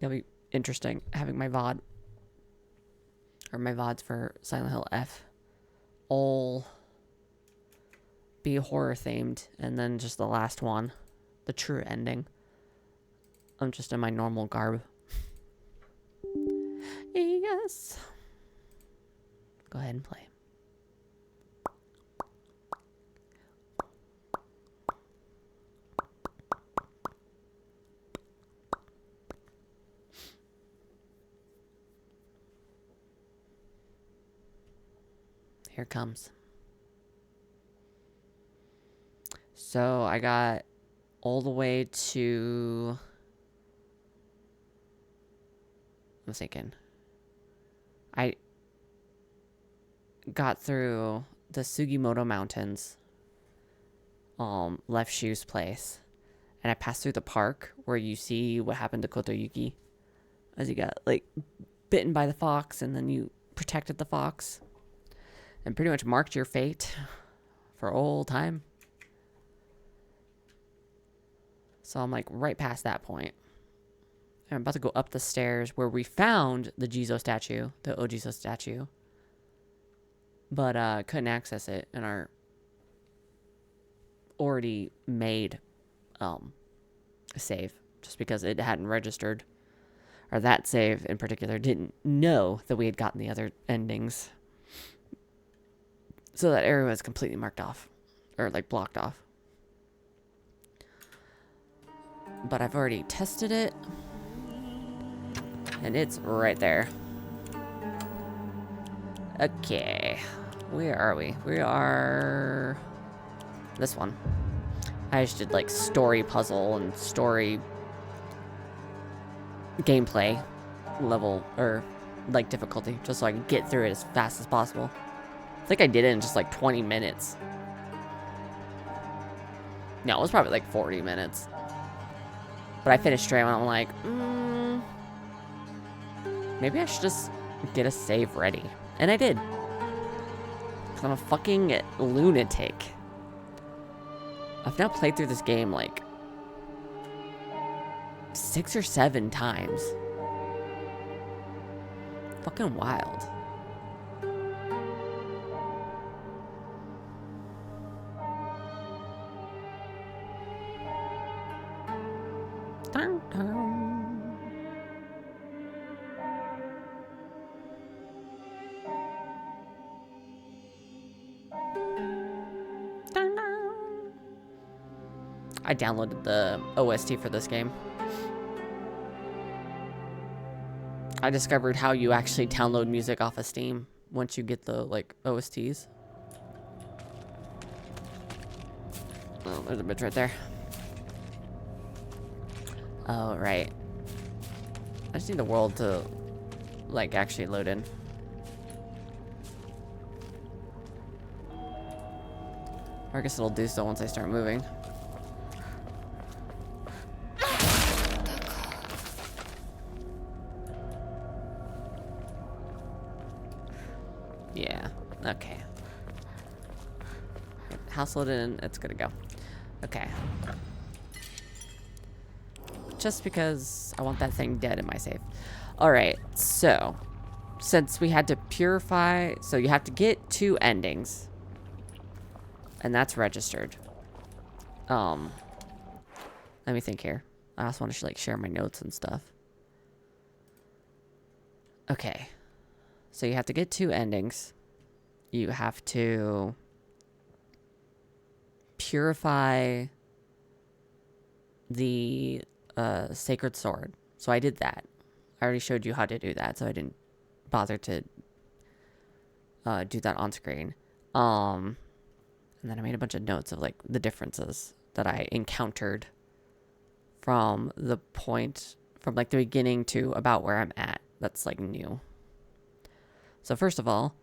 It'll be interesting having my VOD. Or my VODs for Silent Hill F. All be horror themed. And then just the last one. The true ending. I'm just in my normal garb. Yes. Go ahead and play. Here it comes. So I got all the way to... I'm thinking. I got through the Sugimoto Mountains, left Shu's place, and I passed through the park where you see what happened to Kotoyuki, as he got like bitten by the fox, and then you protected the fox, and pretty much marked your fate for all time. So I'm like right past that point. I'm about to go up the stairs where we found the Jizo statue, the Ojizo statue. But couldn't access it in our already made save. Just because it hadn't registered. Or that save in particular didn't know that we had gotten the other endings. So that area was completely marked off. Or like blocked off. But I've already tested it. And it's right there. Okay. Where are we? We are... this one. I just did like story puzzle and story gameplay level, or like difficulty, just so I can get through it as fast as possible. I think I did it in just like 20 minutes. No, it was probably like 40 minutes. But I finished stream and I'm like, maybe I should just get a save ready. And I did. Because I'm a fucking lunatic. I've now played through this game like 6 or 7 times. Fucking wild. Dun, dun. I downloaded the OST for this game. I discovered how you actually download music off of Steam once you get the, like, OSTs. Oh, there's a bitch right there. Oh, right. I just need the world to, like, actually load in. Or I guess it'll do so once I start moving. Yeah, okay. House loaded in, it's gonna go. Okay. Just because I want that thing dead in my save. Alright, so since we had to purify, so you have to get 2 endings. And that's registered. Let me think here. I also want to like share my notes and stuff. Okay. So you have to get 2 endings. You have to purify the sacred sword. So I did that. I already showed you how to do that, so I didn't bother to do that on screen. And then I made a bunch of notes of like the differences that I encountered from the point, from like the beginning to about where I'm at. That's like new. So first of all,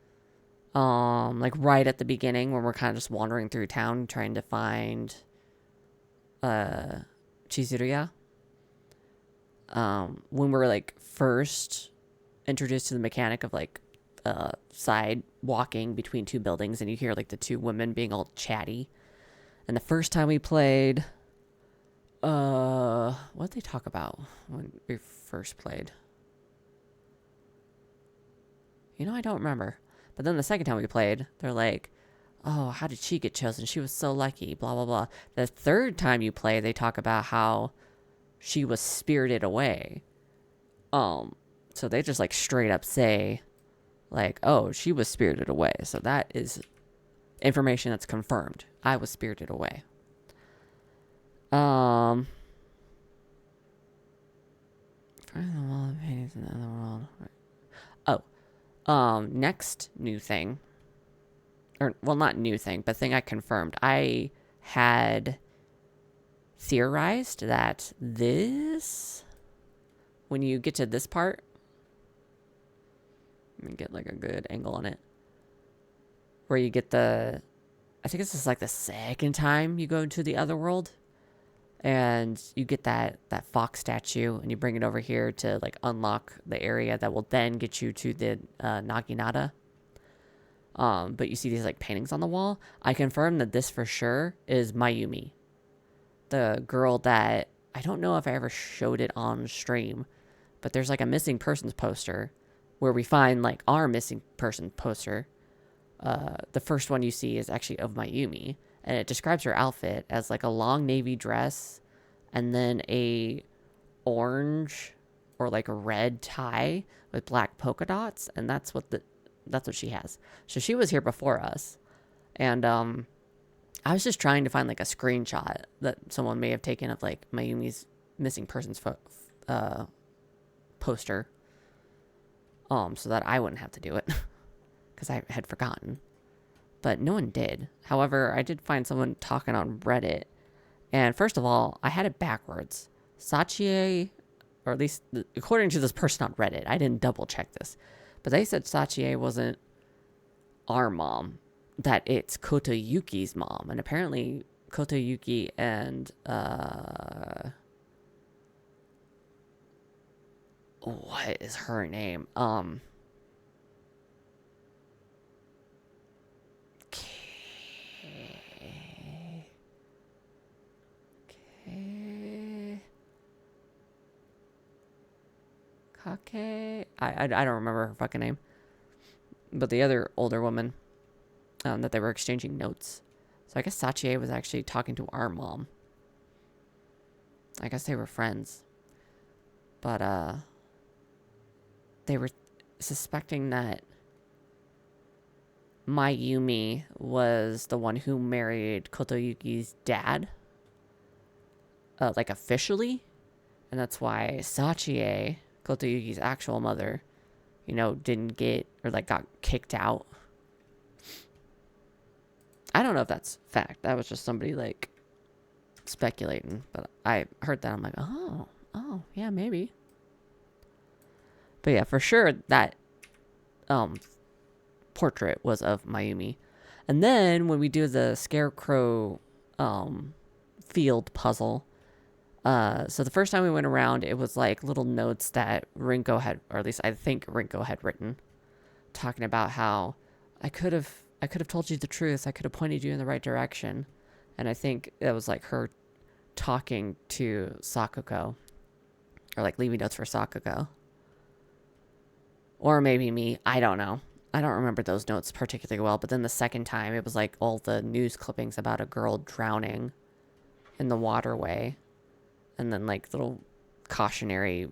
like right at the beginning when we're kind of just wandering through town trying to find Chizuruya. When we're like first introduced to the mechanic of like side walking between 2 buildings, and you hear like the 2 women being all chatty. And the first time we played, What did they talk about when we first played? You know, I don't remember. But then the second time we played, they're like, oh, how did she get chosen? She was so lucky, blah, blah, blah. The third time you play, they talk about how she was spirited away. So they just like straight up say, like, oh, she was spirited away. So that is information that's confirmed. I was spirited away. Find the wall of paintings in the other world. Oh, next new thing, or well, not new thing, but thing I confirmed. I had theorized that this, when you get to this part, let me get like a good angle on it, where you get the, I think this is like the second time you go into the other world, and you get that fox statue, and you bring it over here to like unlock the area that will then get you to the Naginata. But you see these like paintings on the wall. I confirm that this for sure is Mayumi, the girl that I don't know if I ever showed it on stream, but there's like a missing persons poster where we find like our missing person poster. The first one you see is actually of Mayumi, and it describes her outfit as like a long navy dress and then a orange or like a red tie with black polka dots, and that's what she has. So she was here before us, and I was just trying to find like a screenshot that someone may have taken of like Mayumi's missing persons poster, so that I wouldn't have to do it because I had forgotten. But no one did. However, I did find someone talking on Reddit, and first of all, I had it backwards. Sachie, or at least according to this person on Reddit, I didn't double check this, but they said Sachie wasn't our mom, that it's Kotoyuki's mom. And apparently Kotoyuki and what is her name? Kake. I don't remember her fucking name. But the other older woman, that they were exchanging notes. So I guess Sachie was actually talking to our mom. I guess they were friends. But they were suspecting that Mayumi was the one who married Kotoyuki's dad. Like officially. And that's why Sachie, Kotoyuki's actual mother, you know, didn't get, or like got kicked out. I don't know if that's fact. That was just somebody like speculating, but I heard that. I'm like, oh, yeah, maybe. But yeah, for sure that portrait was of Mayumi. And then when we do the scarecrow field puzzle, so the first time we went around, it was like little notes that Rinko had, or at least I think Rinko had written, talking about how I could have told you the truth. I could have pointed you in the right direction. And I think it was like her talking to Sakuko, or like leaving notes for Sakuko. Or maybe me. I don't know. I don't remember those notes particularly well. But then the second time, it was like all the news clippings about a girl drowning in the waterway. And then like little cautionary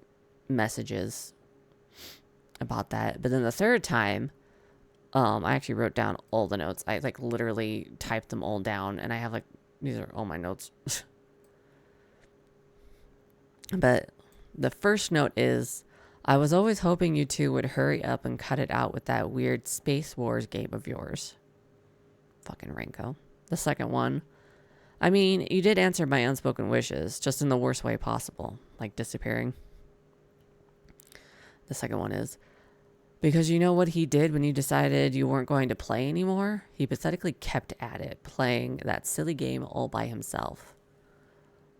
messages about that. But then the third time, I actually wrote down all the notes. I like literally typed them all down, and I have like, these are all my notes. But the first note is, I was always hoping you two would hurry up and cut it out with that weird Space Wars game of yours. Fucking Rinko. The second one, I mean, you did answer my unspoken wishes, just in the worst way possible, like disappearing. The second one is, because you know what he did when you decided you weren't going to play anymore? He pathetically kept at it, playing that silly game all by himself.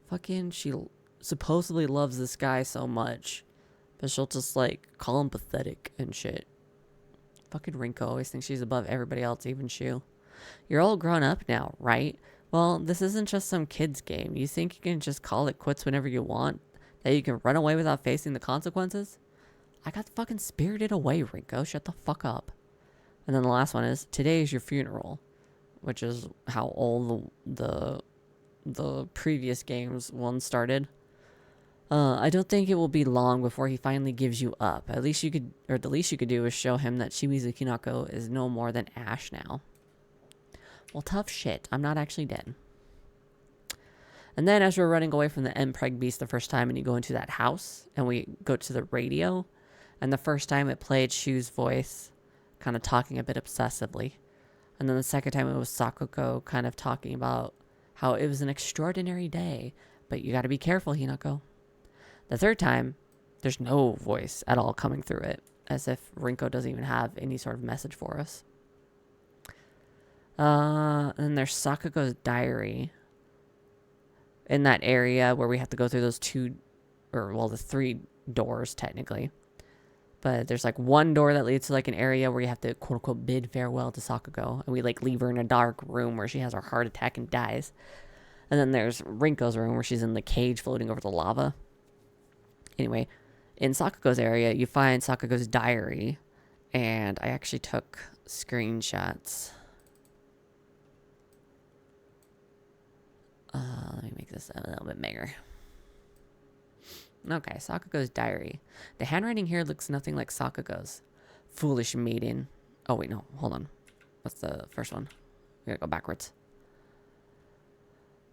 Fucking, she supposedly loves this guy so much, but she'll just like call him pathetic and shit. Fucking Rinko always thinks she's above everybody else, even Shu. You're all grown up now, right? Well, this isn't just some kid's game. You think you can just call it quits whenever you want? That you can run away without facing the consequences? I got fucking spirited away, Rinko. Shut the fuck up. And then the last one is, today is your funeral. Which is how all the previous games one started. I don't think it will be long before he finally gives you up. The least you could do is show him that Shimizu Hinako is no more than ash now. Well, tough shit. I'm not actually dead. And then as we're running away from the Empreg Beast the first time, and you go into that house, and we go to the radio, and the first time it played Shu's voice, kind of talking a bit obsessively. And then the second time it was Sakuko kind of talking about how it was an extraordinary day, but you got to be careful, Hinako. The third time, there's no voice at all coming through it, as if Rinko doesn't even have any sort of message for us. And then there's Sakuko's diary. In that area where we have to go through those the 3 doors, technically. But there's like one door that leads to like an area where you have to quote unquote bid farewell to Sakuko. And we like leave her in a dark room where she has her heart attack and dies. And then there's Rinko's room where she's in the cage floating over the lava. Anyway, in Sakuko's area, you find Sakuko's diary. And I actually took screenshots. Let me make this a little bit bigger. Okay, Sakuko's diary. The handwriting here looks nothing like Sakuko's. Foolish maiden. Oh, wait, no. Hold on. What's the first one? We gotta go backwards.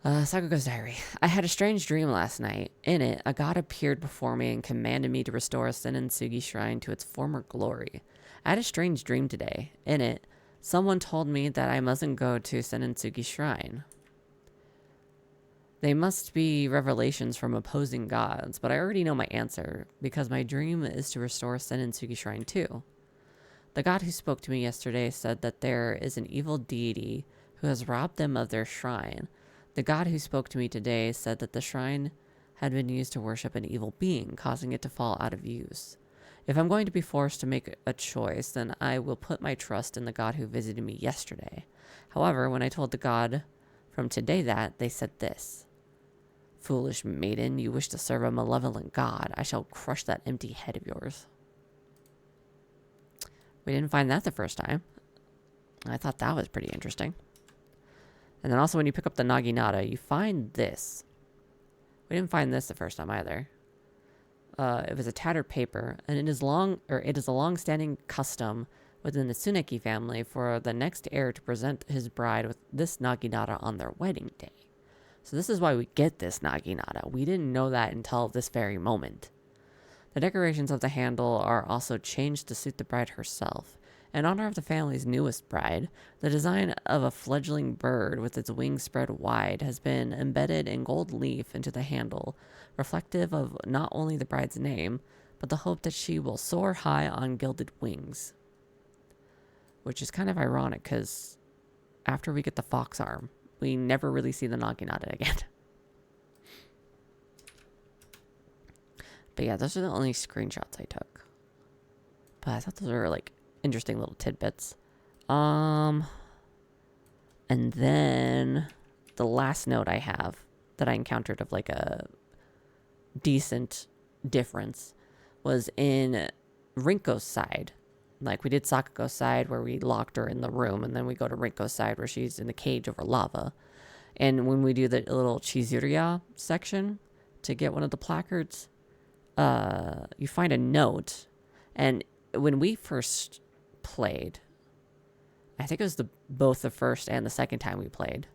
Sakuko's diary. I had a strange dream last night. In it, a god appeared before me and commanded me to restore a Senentsugi shrine to its former glory. I had a strange dream today. In it, someone told me that I mustn't go to Senentsugi shrine. They must be revelations from opposing gods, but I already know my answer, because my dream is to restore Senentsugi Shrine too. The god who spoke to me yesterday said that there is an evil deity who has robbed them of their shrine. The god who spoke to me today said that the shrine had been used to worship an evil being, causing it to fall out of use. If I'm going to be forced to make a choice, then I will put my trust in the god who visited me yesterday. However, when I told the god from today that, they said this. Foolish maiden, you wish to serve a malevolent god. I shall crush that empty head of yours. We didn't find that the first time. I thought that was pretty interesting. And then also when you pick up the Naginata, you find this. We didn't find this the first time either. It was a tattered paper, and it is a long-standing custom within the Tsuneki family for the next heir to present his bride with this Naginata on their wedding day. So this is why we get this Naginata. We didn't know that until this very moment. The decorations of the handle are also changed to suit the bride herself. In honor of the family's newest bride, the design of a fledgling bird with its wings spread wide has been embedded in gold leaf into the handle, reflective of not only the bride's name, but the hope that she will soar high on gilded wings. Which is kind of ironic, because after we get the fox arm, we never really see the Naginata again. But yeah, those are the only screenshots I took. But I thought those were like interesting little tidbits. And then the last note I have that I encountered of like a decent difference was in Rinko's side. Like, we did Sakuko's side where we locked her in the room, and then we go to Rinko's side where she's in the cage over lava. And when we do the little Chizuriya section to get one of the placards, you find a note. And when we first played, I think it was both the first and the second time we played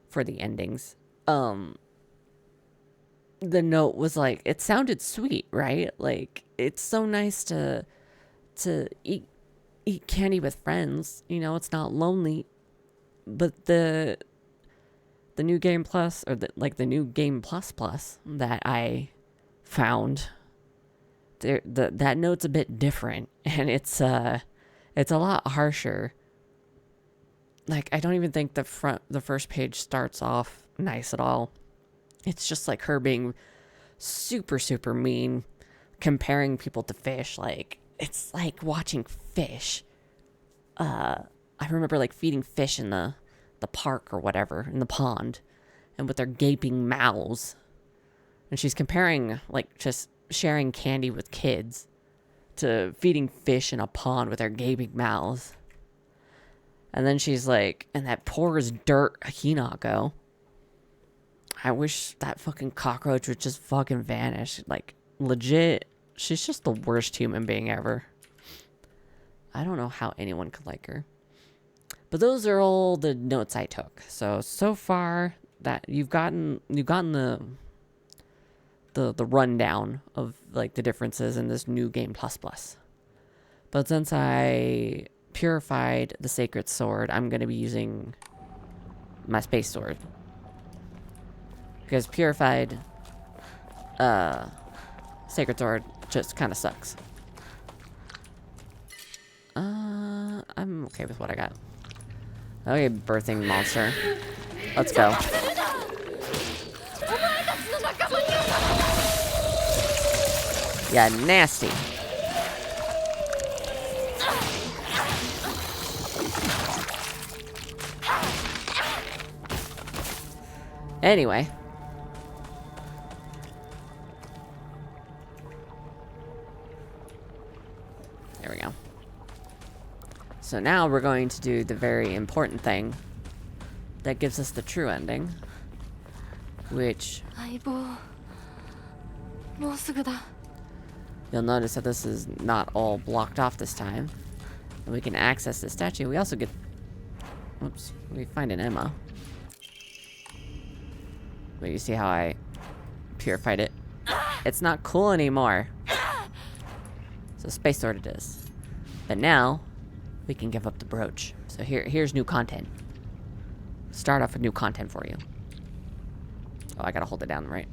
for the endings, the note was like, it sounded sweet, right? Like, it's so nice to eat candy with friends, you know, it's not lonely. But the new game plus, or the new game plus that I found, that note's a bit different, and it's a lot harsher. Like, I don't even think the first page starts off nice at all. It's just like her being super, super mean, comparing people to fish. Like, it's like watching fish. I remember like feeding fish in the the park or whatever, in the pond, and with their gaping mouths. And she's comparing, like, just sharing candy with kids to feeding fish in a pond with their gaping mouths. And then she's like, and that poor as dirt Hinako. I wish that fucking cockroach would just fucking vanish. Like, legit, she's just the worst human being ever. I don't know how anyone could like her. But those are all the notes I took. So far that you've gotten the rundown of like the differences in this new game plus. But since I purified the sacred sword, I'm going to be using my space sword. Because purified sacred sword just kind of sucks. I'm okay with what I got. Okay, birthing monster. Let's go. Yeah, nasty. Anyway. There we go. So now we're going to do the very important thing that gives us the true ending, which you'll notice that this is not all blocked off this time. And we can access the statue. We also get... Oops. We find an ammo. But you see how I purified it? It's not cool anymore. So space sword it is. But now, we can give up the brooch. So here's new content. Start off with new content for you. Oh, I gotta hold it down, right?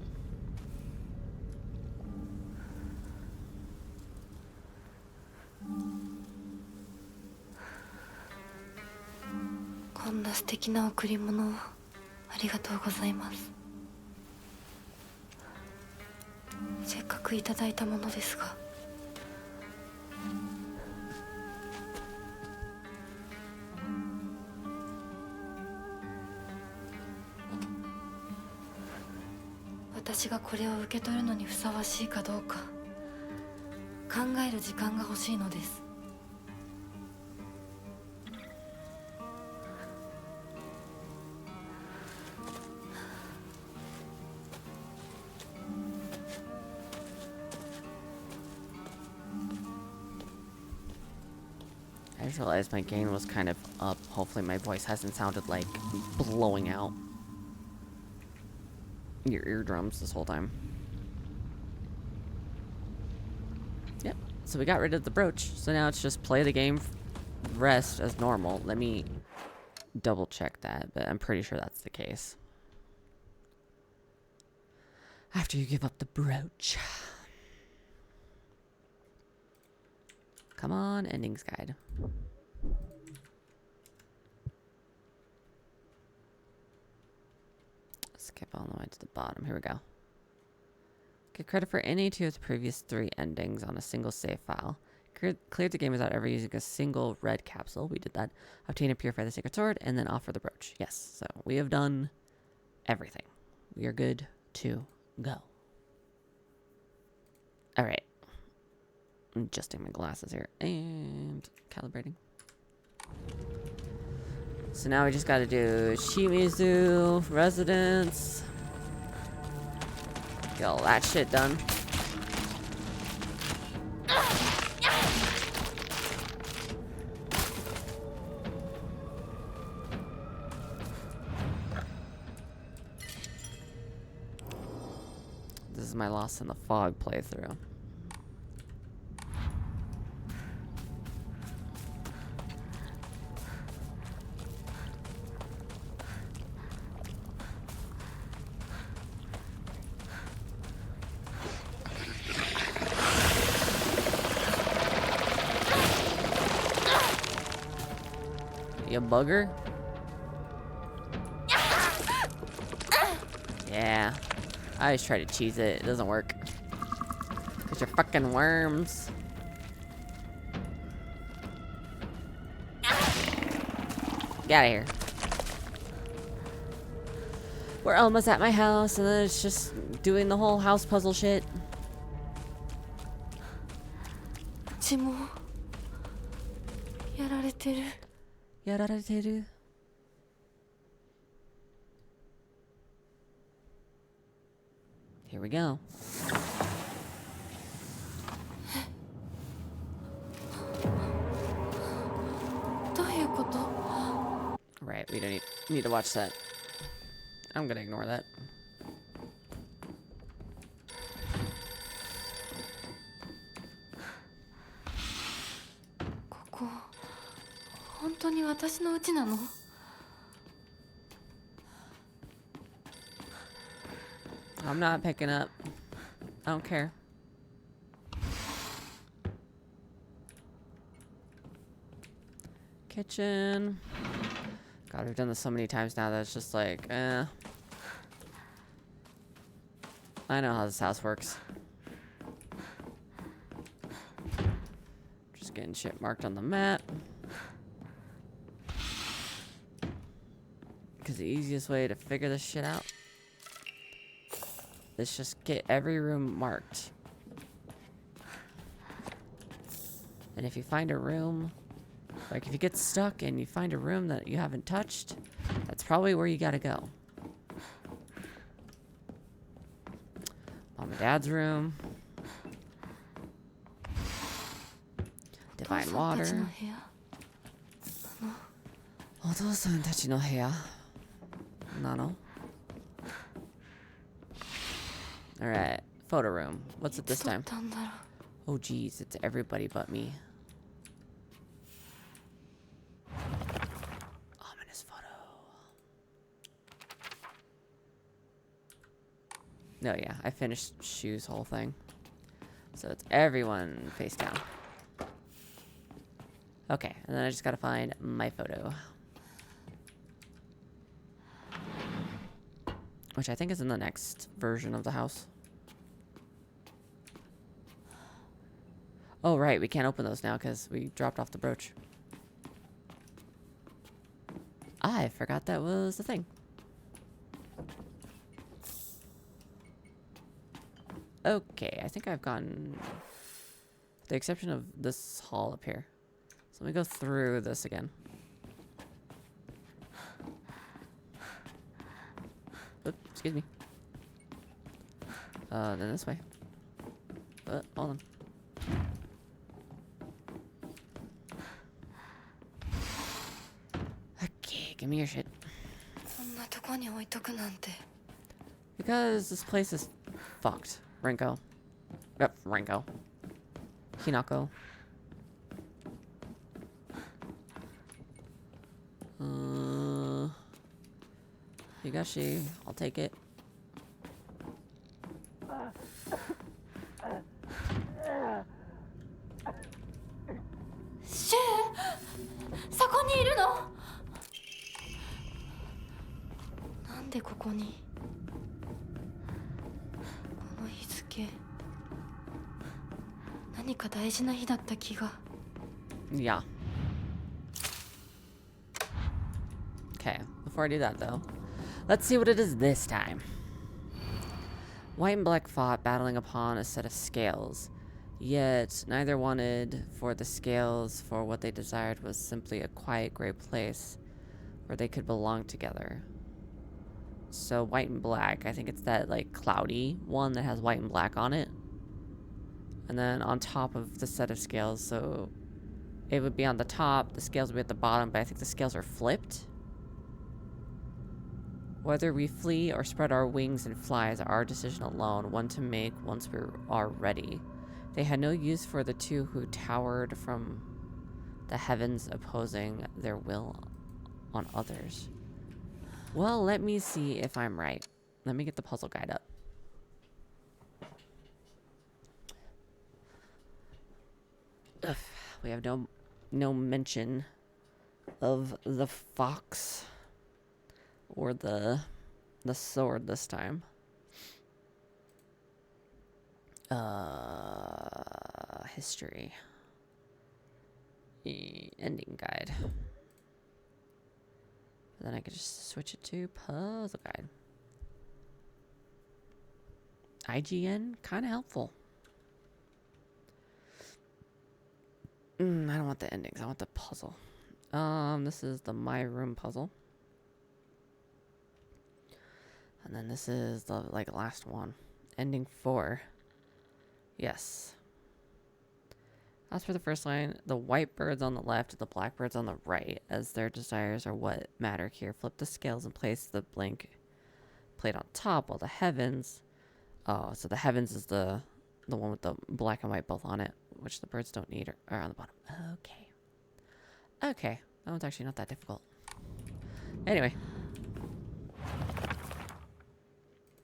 I just realized my gain was kind of up. Hopefully my voice hasn't sounded like blowing out your eardrums this whole time. Yep. So we got rid of the brooch. So now it's just play the game, rest as normal. Let me double check that, but I'm pretty sure that's the case. After you give up the brooch. Come on, endings guide. Skip all the way to the bottom. Here we go. Get credit for any two of the previous 3 endings on a single save file. Cleared the game without ever using a single red capsule. We did that. Obtain and purify the sacred sword, and then offer the brooch. Yes, so we have done everything. We are good to go. Alright. I'm adjusting my glasses here and calibrating. So now we just gotta do Shimizu residence. Get all that shit done. This is my Lost in the Fog playthrough. You bugger? Yeah. I always try to cheese it. It doesn't work. Cause you're fucking worms. Get out of here. We're almost at my house, and then it's just doing the whole house puzzle shit. 血もやられてる。やられてる。Here we go. Right, we don't need to watch that. I'm gonna ignore that. I'm not picking up. I don't care. Kitchen. God, we've done this so many times now that it's just like, eh. I know how this house works. Just getting shit marked on the map. Because the easiest way to figure this shit out is just get every room marked. And if you find a room, like if you get stuck and you find a room that you haven't touched, that's probably where you gotta go. Mom and Dad's room. Divine water. お父さんたちの部屋なの? Alright, photo room. What's it this time? Oh geez, it's everybody but me. Ominous photo. No, yeah, I finished Shu's whole thing. So it's everyone face down. Okay, and then I just gotta find my photo. Which I think is in the next version of the house. Oh, right, we can't open those now because we dropped off the brooch. I forgot that was the thing. Okay, I think I've gotten... with the exception of this hall up here. So let me go through this again. Oops, excuse me. Then this way. Hold on. Okay, give me your shit. Because this place is fucked. Renko. Yep, Renko. Hinako. Higashi, I'll take it. Shu! そこにいるの? なんでここに? この日付。何か大事な日だった気が。Yeah. Okay, before I do that though, let's see what it is this time. White and black fought, battling upon a set of scales. Yet neither wanted for the scales, for what they desired was simply a quiet gray place where they could belong together. So white and black, I think it's that like cloudy one that has white and black on it. And then on top of the set of scales, so it would be on the top, the scales would be at the bottom, but I think the scales are flipped. Whether we flee or spread our wings and fly is our decision alone, one to make once we are ready. They had no use for the two who towered from the heavens, opposing their will on others. Well, let me see if I'm right. Let me get the puzzle guide up. Ugh, we have no mention of the fox or the sword this time. History. Ending guide. Then I could just switch it to puzzle guide. IGN, kind of helpful. I don't want the endings. I want the puzzle. This is the My Room puzzle. And then this is the, like, last one. Ending 4. Yes. As for the first line, the white birds on the left and the black birds on the right, as their desires are what matter here. Flip the scales and place the blank plate on top, while the heavens... Oh, so the heavens is the one with the black and white both on it, which the birds don't need, are on the bottom. Okay. Okay. That one's actually not that difficult. Anyway.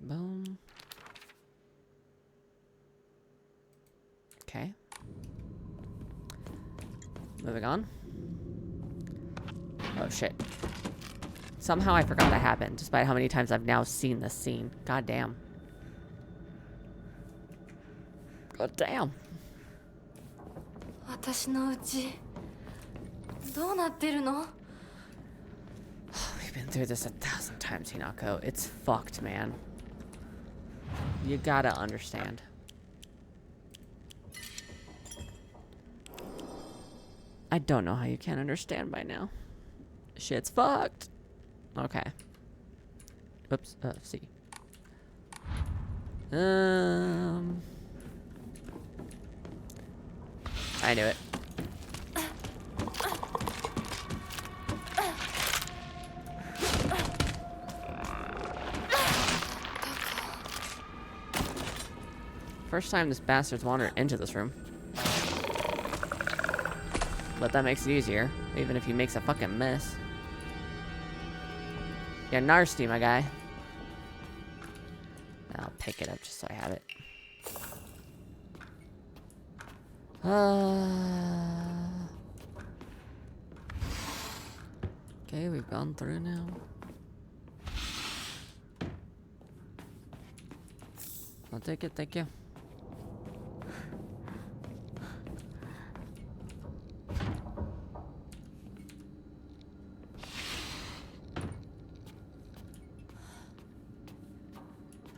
Boom. Okay. Moving on. Oh, shit. Somehow I forgot that happened, despite how many times I've now seen this scene. God damn. God damn. 私のうちどうなってるの? We've been through this 1,000 times, Hinako. It's fucked, man. You gotta understand. I don't know how you can't understand by now. Shit's fucked. Okay. Oops. See. I knew it. First time this bastard's wandered into this room. But that makes it easier, even if he makes a fucking mess. You're nasty, my guy. I'll pick it up just so I have it. Okay, we've gone through now. I'll take it, thank you.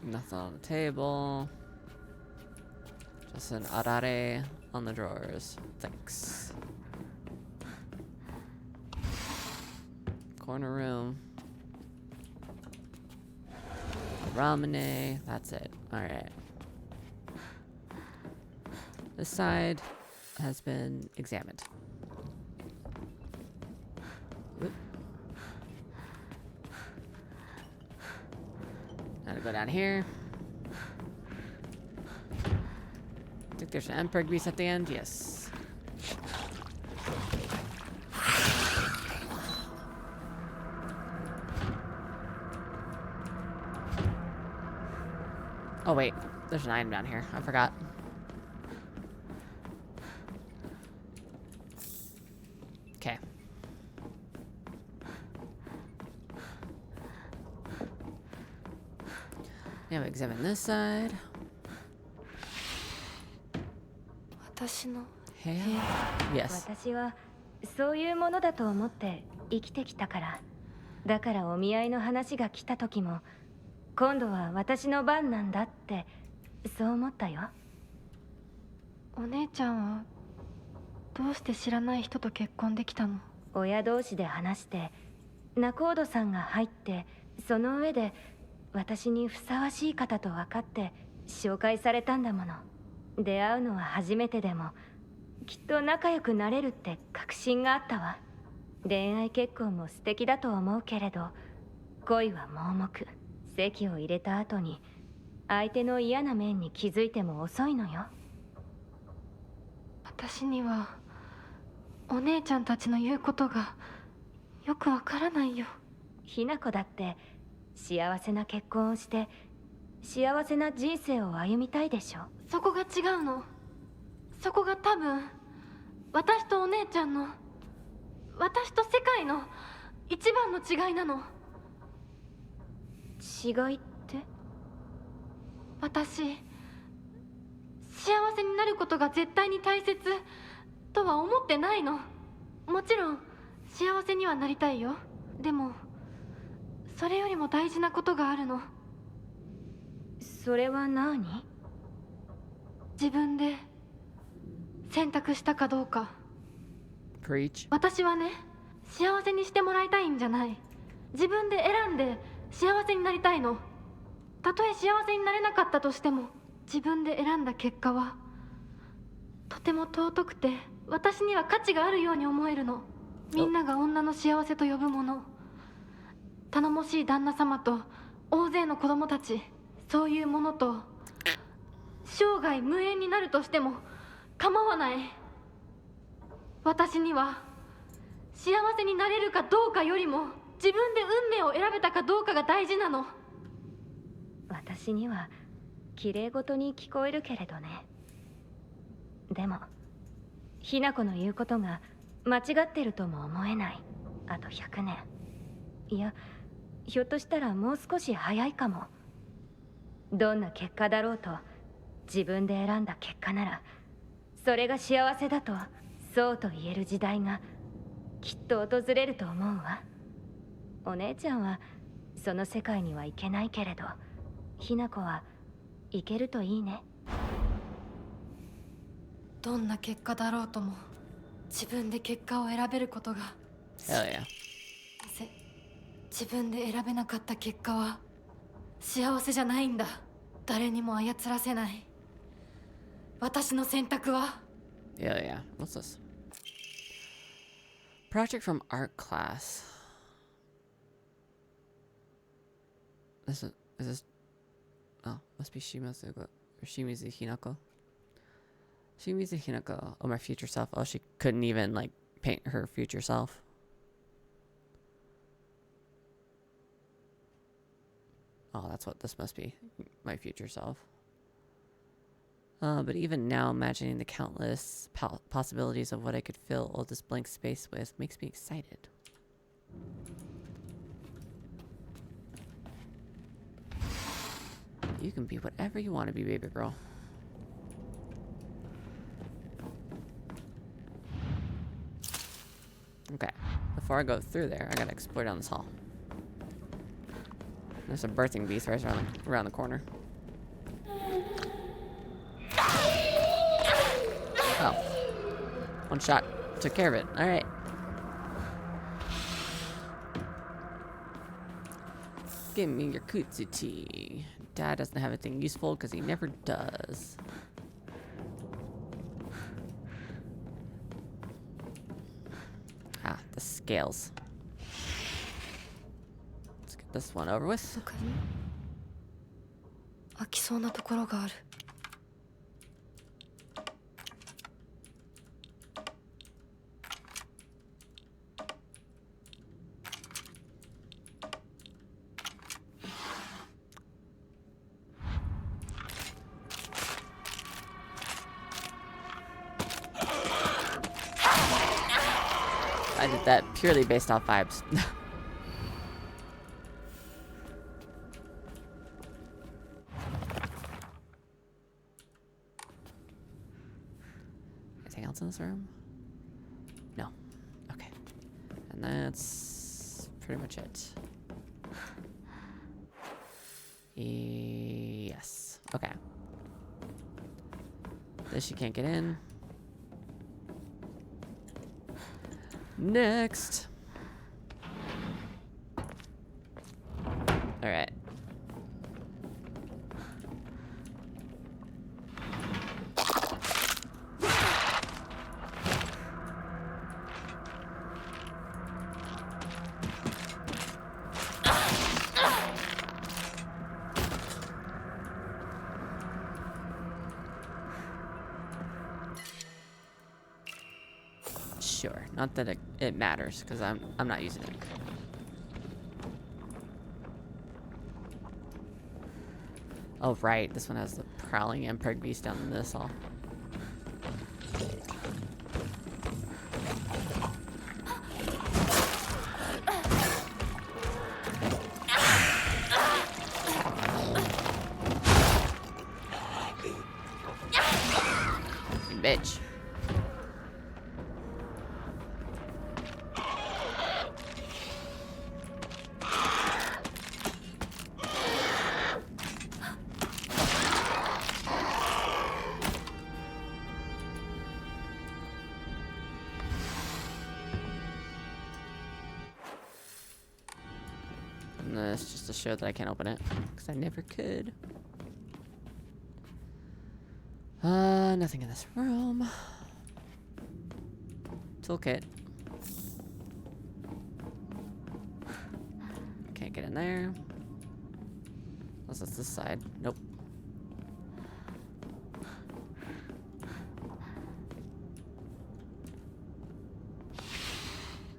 Nothing on the table. Just an arare on the drawers. Thanks. Corner room. Ramune. That's it. Alright. This side has been examined. Whoop. Now to go down here. I think there's an Emperor Beast at the end. Yes. Oh wait, there's an item down here. I forgot. Okay. Now we examine this side. 私の Hair? Yes. 私はそういうものだと思って生きてきたから。だからお見合いの話が来た時も、今度は私の番なんだってそう思ったよ。お姉ちゃんはどうして知らない人と結婚できたの？親同士で話して、仲人さんが入って、その上で私にふさわしい方と分かって紹介されたんだもの。出会うのは初めてでも、きっと仲良くなれるって確信があったわ。恋愛結婚も素敵だと思うけれど、恋は盲目。籍を入れた後に相手の嫌な面に気づいても遅いのよ。私にはお姉ちゃんたちの言うことがよくわからないよ。ひなこだって幸せな結婚をして幸せな人生を歩みたいでしょ。そこが違うの。そこが多分私とお姉ちゃんの、私と世界の一番の違いなの。違いって？私、幸せになることが絶対に大切とは思ってないの。もちろん幸せにはなりたいよ。でもそれよりも大事なことがあるの。それは何？自分で選択したかどうか。 Preach. 私はね、幸せにしてもらいたいんじゃない。自分で選んで幸せになりたいの。たとえ幸せになれなかったとしても、自分で選んだ結果はとても尊くて、私には価値があるように思えるの。みんなが女の幸せと呼ぶもの、頼もしい旦那様と大勢の子供たち、そういうものと生涯無縁になるとしても構わない。私には幸せになれるかどうかよりも、自分で運命を選べたかどうかが大事なの。私には綺麗事に聞こえるけれどね。でもひな子の言うことが間違ってるとも思えない。あと100年、いやひょっとしたらもう少し早いかも。どんな結果だろうと、自分で選んだ結果ならそれが幸せだとそうと言える時代がきっと訪れると思うわ。お姉ちゃんはその世界には行けないけれど、ひな子は行けるといいね。どんな結果だろうとも、自分で結果を選べることが。 Hell yeah. 自分で選べなかった結果は幸せじゃないんだ。誰にも操らせない私の選択は。 Yeah, yeah. What's this? Project from art class. Is this? Oh, must be Shimizu or Shimizu Hinako. Shimizu Hinako. Oh, my future self. Oh, she couldn't even like paint her future self. Oh, that's what this must be. My future self. But even now, imagining the countless possibilities of what I could fill all this blank space with makes me excited. You can be whatever you want to be, baby girl. Okay, before I go through there, I gotta explore down this hall. There's a birthing beast right around the corner. Oh. One shot. Took care of it. Alright. Give me your kutsuti. Dad doesn't have anything useful because he never does. Ah, the scales. Let's get this one over with. 他に飽きそうなところがある。I did that purely based off vibes. Anything else in this room? No. Okay. And that's pretty much it. Yes. Okay. This she can't get in. Next. All right. Sure, not that it matters, because I'm not using it. Oh right, this one has the prowling impreg beast down in this hall. Bitch. this just to show that I can't open it. Because I never could. Nothing in this room. Toolkit. Can't get in there. Unless it's this side. Nope.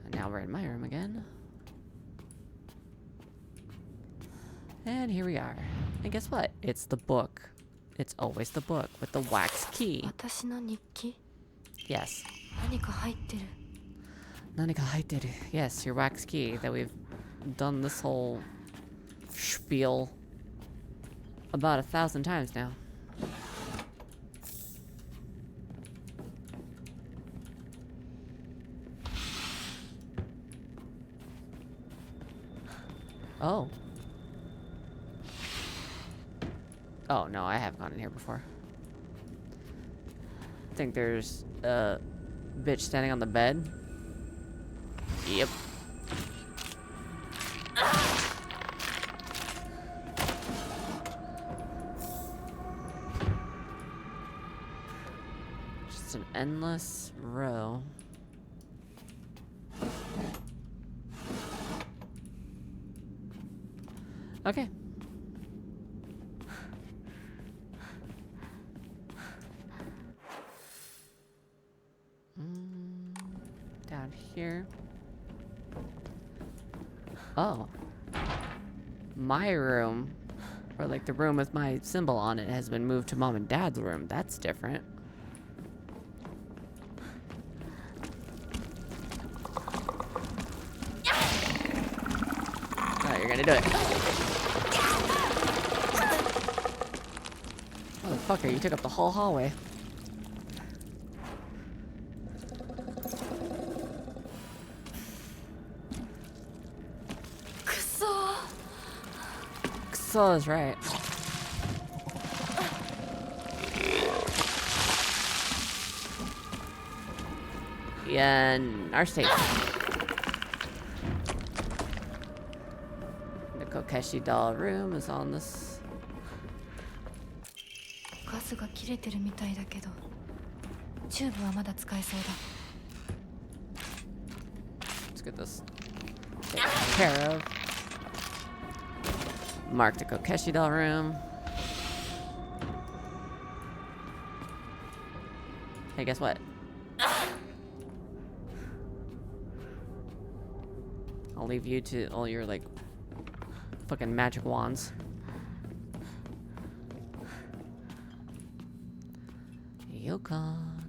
And now we're in my room again. And here we are. And guess what? It's the book. It's always the book with the wax key. 私の日記 Yes. 何か入ってる Nanika haideru. Yes, your wax key that we've done this whole spiel about 1,000 times now. Oh. Oh, no, I have gone in here before. I think there's a bitch standing on the bed. Yep. Just an endless row. Okay. Down here. Oh. My room, or like the room with my symbol on it, has been moved to Mom and Dad's room. That's different. Oh, you're gonna do it. Motherfucker, you took up the whole hallway. So is right. Yeah, and our state. The Kokeshi doll room is on this. ガスが切れてるみたいだけどチューブはまだ使えそうだ Let's get this taken care of. Mark the Kokeshi doll room. Hey, guess what? I'll leave you to all your, like, fucking magic wands. Yukon.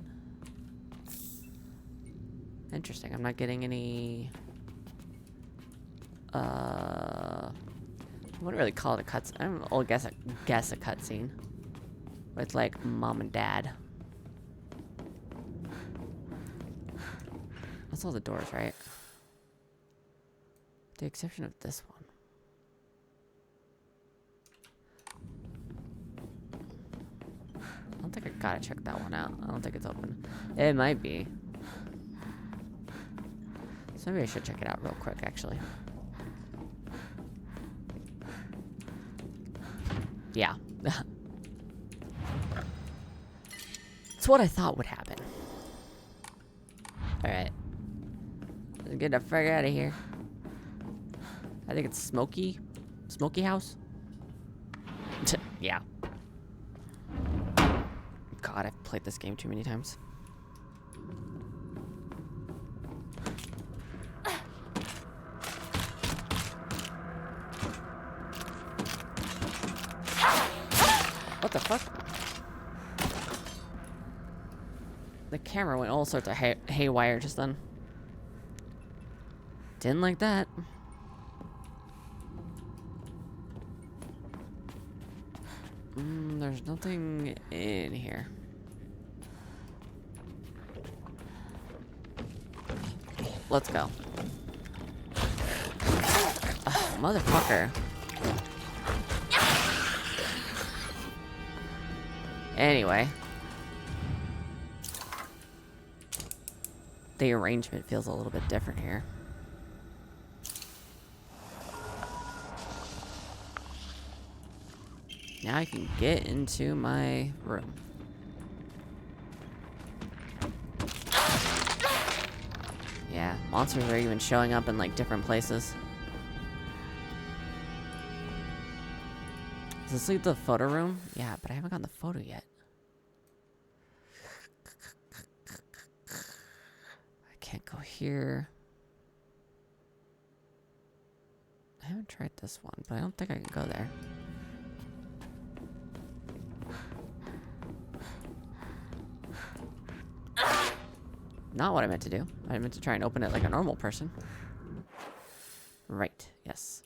Interesting, I'm not getting any... I wouldn't really call it a cutscene. I don't know, I'll guess a cutscene. With, like, Mom and Dad. That's all the doors, right? The exception of this one. I don't think I gotta check that one out. I don't think it's open. It might be. So maybe I should check it out real quick, actually. Yeah. It's what I thought would happen. Alright. Let's get the fuck out of here. I think it's Smoky. Smoky House? Yeah. God, I've played this game too many times. What the fuck? The camera went all sorts of haywire just then. Didn't like that. There's nothing in here. Let's go. Ugh, motherfucker. Anyway. The arrangement feels a little bit different here. now I can get into my room. Yeah, monsters are even showing up in like different places. Is this like the photo room? Yeah, but I haven't gotten the photo yet. I can't go here. I haven't tried this one, but I don't think I can go there. Not what I meant to do. I meant to try and open it like a normal person. Right, yes.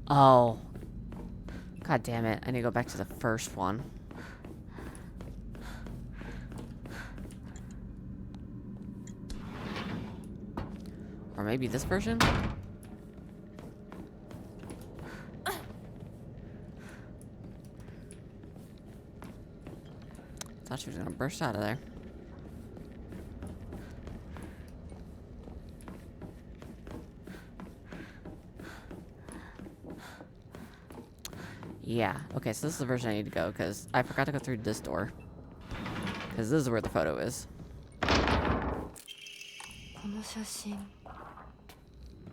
Oh. God damn it. I need to go back to the first one. Or maybe this version? Thought she was gonna burst out of there. Yeah, okay, so this is the version I need to go, because I forgot to go through this door. Because this is where the photo is. この写真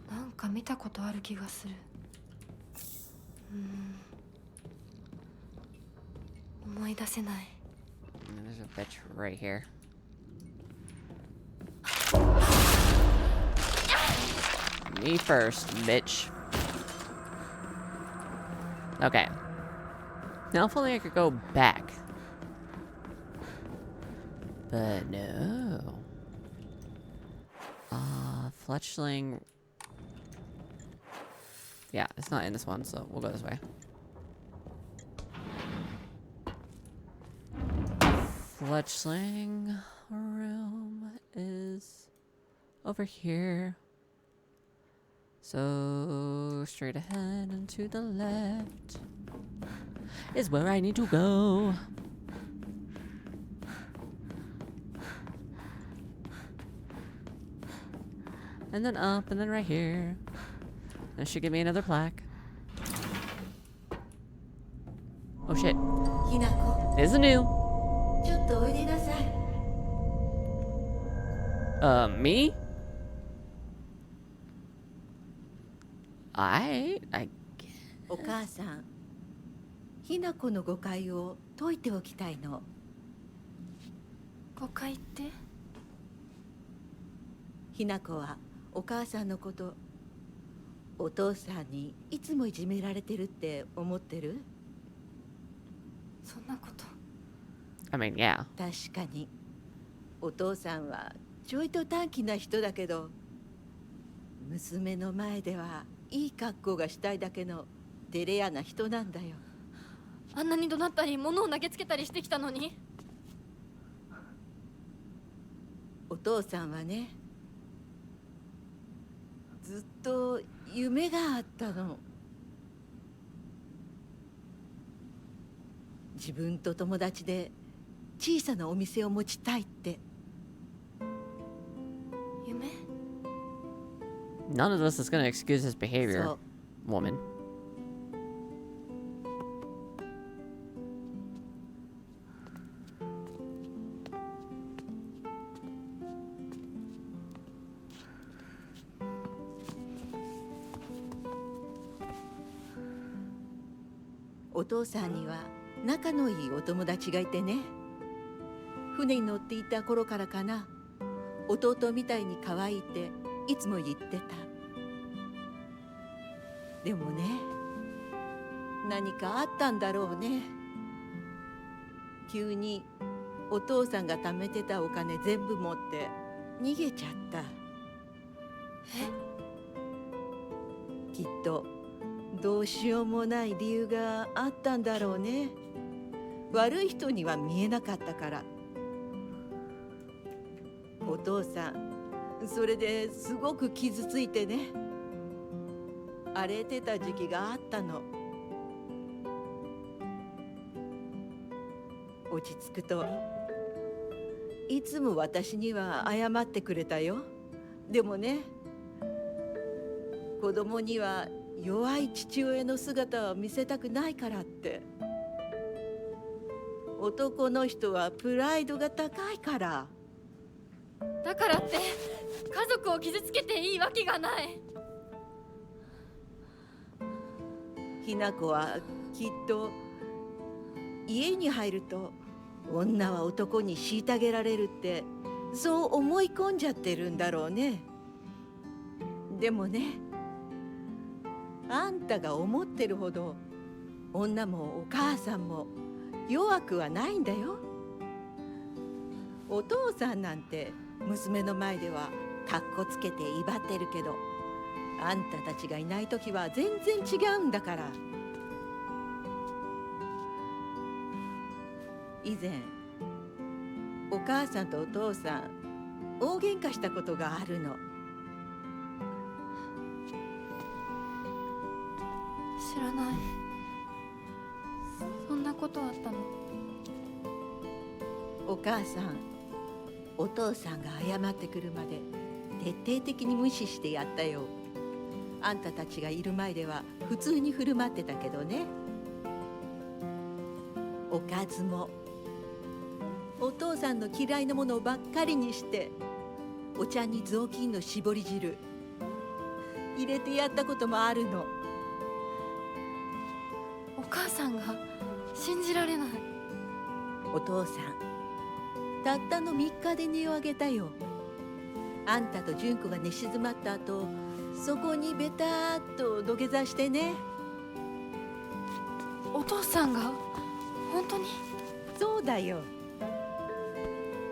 なんか見たことある気がする。思い出せない。 And there's a bitch right here. Me first, bitch. Okay. Now if only I could go back. But no. Fletchling. Yeah, it's not in this one, so we'll go this way. Fletchling room is over here. So straight ahead and to the left is where I need to go. And then up, and then right here. That should give me another plaque. Oh shit. Hinako. It's a new. ちょっとおいでなさい。Me? I お母さん、ひなこの誤解を解いておきたいの。誤解って？ひなこはお母さんのこと、お父さんにいつもいじめられてるって思ってる？そんなこと。I mean, yeah. 確かに、お父さんはちょいと短気な人だけど、娘の前ではいい格好がしたいだけの照れ屋な人なんだよ。あんなに怒鳴ったり物を投げつけたりしてきたのに。お父さんはね、ずっと夢があったの。自分と友達で小さなお店を持ちたいって。夢？ None of this is gonna excuse his behavior, そう。 woman. お父さんには仲のいいお友達がいてね、船に乗っていた頃からかな、弟みたいに可愛いっていつも言ってた。でもね、何かあったんだろうね。急にお父さんが貯めてたお金全部持って逃げちゃった。きっとどうしようもない理由があったんだろうね。悪い人には見えなかったから。お父さん、それですごく傷ついてね、荒れてた時期があったの。落ち着くといつも私には謝ってくれたよ。でもね、子供には弱い父親の姿を見せたくないからって。男の人はプライドが高いから。だからって家族を傷つけていいわけがない。ひな子はきっと家に入ると女は男に虐げられるってそう思い込んじゃってるんだろうね。でもね、あんたが思ってるほど女もお母さんも弱くはないんだよ。お父さんなんて娘の前ではかっこつけて威張ってるけど、あんたたちがいない時は全然違うんだから。以前お母さんとお父さん大喧嘩したことがあるの。知らない。そんなことあったの？お母さんお父さんが謝ってくるまで徹底的に無視してやったよ。あんたたちがいる前では普通に振る舞ってたけどね。おかずもお父さんの嫌いなものばっかりにして、お茶に雑巾の絞り汁入れてやったこともあるの。お母さんが信じられない。お父さんたったの3日で値を上げたよ。あんたと純子が寝静まった後、そこにベターっと土下座してね。お父さんが本当に？そうだよ。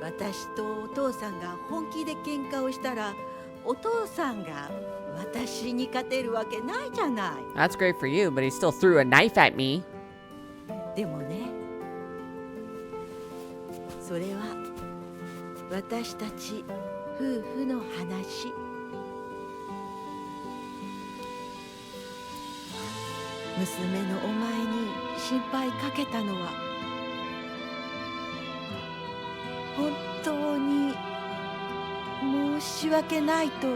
私とお父さんが本気で喧嘩をしたら、お父さんが私に勝てるわけないじゃない。 That's great for you, but he still threw a knife at me. でもね、それは私たち夫婦の話。娘のお前に心配かけたのは本当に申し訳ないと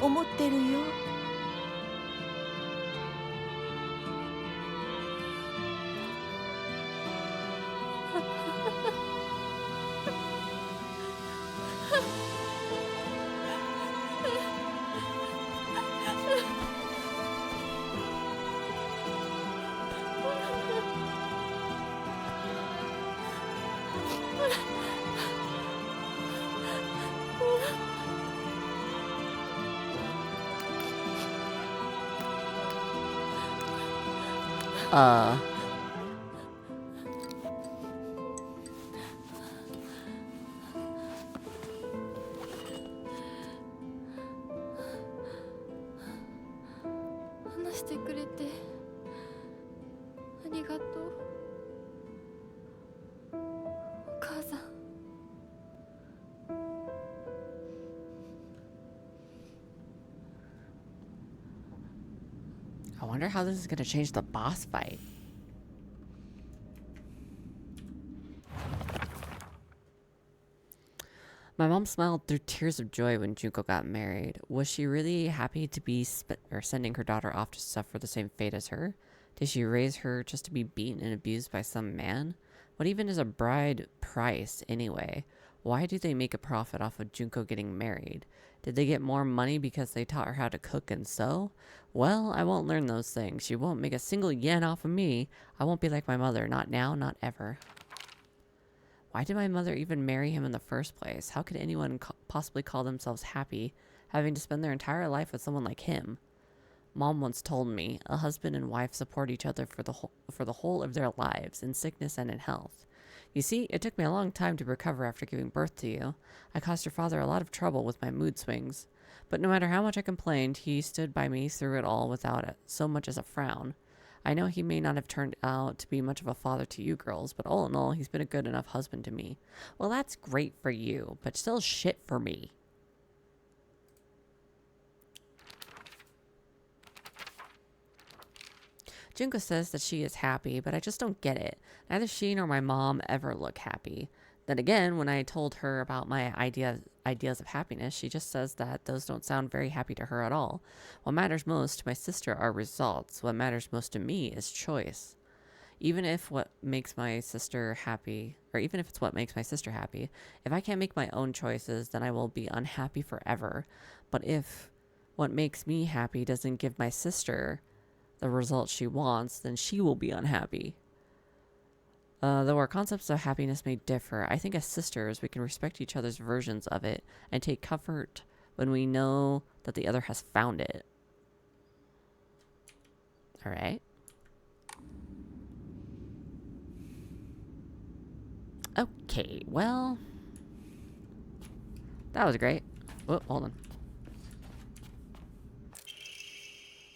思ってるよ。話してくれてありがとう。お母さん。I wonder how this is going to change the boss fight. My mom smiled through tears of joy when Junko got married. Was she really happy to be sending her daughter off to suffer the same fate as her? Did she raise her just to be beaten and abused by some man? What even is a bride price anyway? Why do they make a profit off of Junko getting married? Did they get more money because they taught her how to cook and sew? Well, I won't learn those things. She won't make a single yen off of me. I won't be like my mother. Not now, not ever. Why did my mother even marry him in the first place? How could anyone possibly call themselves happy having to spend their entire life with someone like him? Mom once told me a husband and wife support each other for the whole of their lives, in sickness and in health. You see, it took me a long time to recover after giving birth to you. I caused your father a lot of trouble with my mood swings. But no matter how much I complained, he stood by me through it all without so much as a frown. I know he may not have turned out to be much of a father to you girls, but all in all, he's been a good enough husband to me. Well, that's great for you, but still shit for me. Junko says that she is happy, but I just don't get it. Neither she nor my mom ever look happy. Then again, when I told her about my ideas of happiness, she just says that those don't sound very happy to her at all. What matters most to my sister are results. What matters most to me is choice. Even if what makes my sister happy, or even if it's what makes my sister happy, if I can't make my own choices, then I will be unhappy forever. But if what makes me happy doesn't give my sister the result she wants, then she will be unhappy. Though our concepts of happiness may differ, I think as sisters we can respect each other's versions of it and take comfort when we know that the other has found it. Alright. Okay, well, that was great. Whoa, hold on.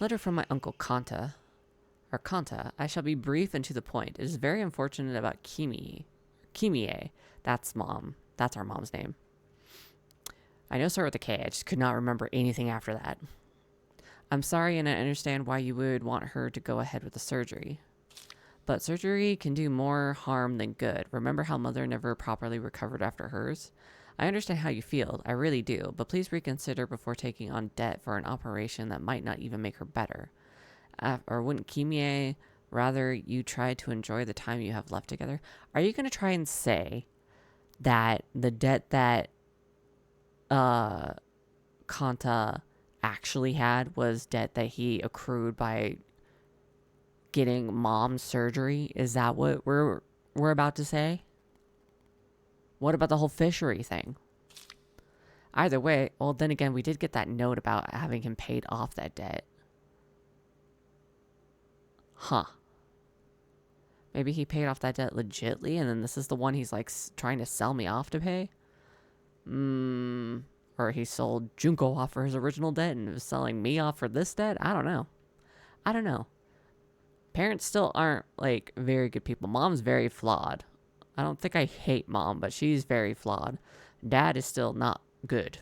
Letter from my uncle Kanta. Or Kanta. I shall be brief and to the point. It is very unfortunate about Kimie. That's mom. That's our mom's name. I know start with a K. I just could not remember anything after that. I'm sorry, and I understand why you would want her to go ahead with the surgery. But surgery can do more harm than good. Remember how mother never properly recovered after hers? I understand how you feel, I really do, but please reconsider before taking on debt for an operation that might not even make her better. Or wouldn't Kimie rather you try to enjoy the time you have left together? Are you going to try and say that the debt that Kanta actually had was debt that he accrued by getting mom's surgery? Is that what we're about to say? What about the whole fishery thing? Either way, well, then again, we did get that note about having him paid off that debt. Huh. Maybe he paid off that debt legitly, and then this is the one he's like trying to sell me off to pay? Or he sold Junko off for his original debt and was selling me off for this debt? I don't know. I don't know. Parents still aren't, like, very good people. Mom's very flawed. I don't think I hate mom, but she's very flawed. Dad is still not good.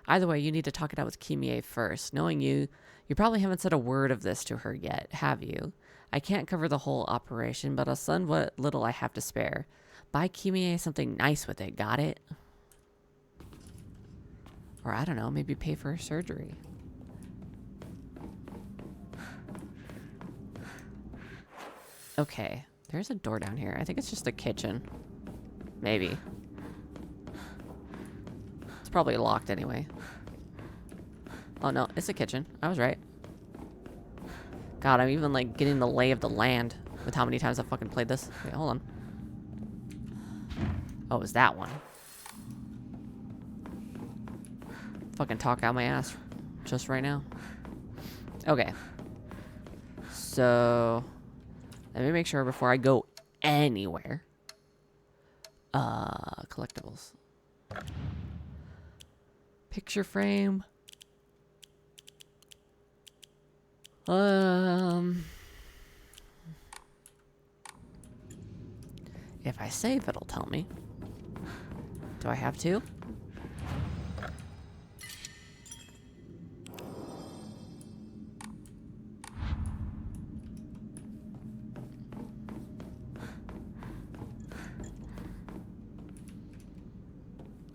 Either way, you need to talk it out with Kimie first. Knowing you probably haven't said a word of this to her yet, have you? I can't cover the whole operation, but I'll send what little I have to spare. Buy Kimie something nice with it, got it? Or I don't know, maybe pay for her surgery. Okay, there's a door down here. I think it's just the kitchen. Maybe. It's probably locked anyway. Oh no, it's the kitchen. I was right. God, I'm even like getting the lay of the land with how many times I've fucking played this. Wait, hold on. Oh, it was that one. Fucking talk out my ass just right now. Okay. So let me make sure before I go anywhere. Collectibles. Picture frame. If I save, it'll tell me. Do I have to?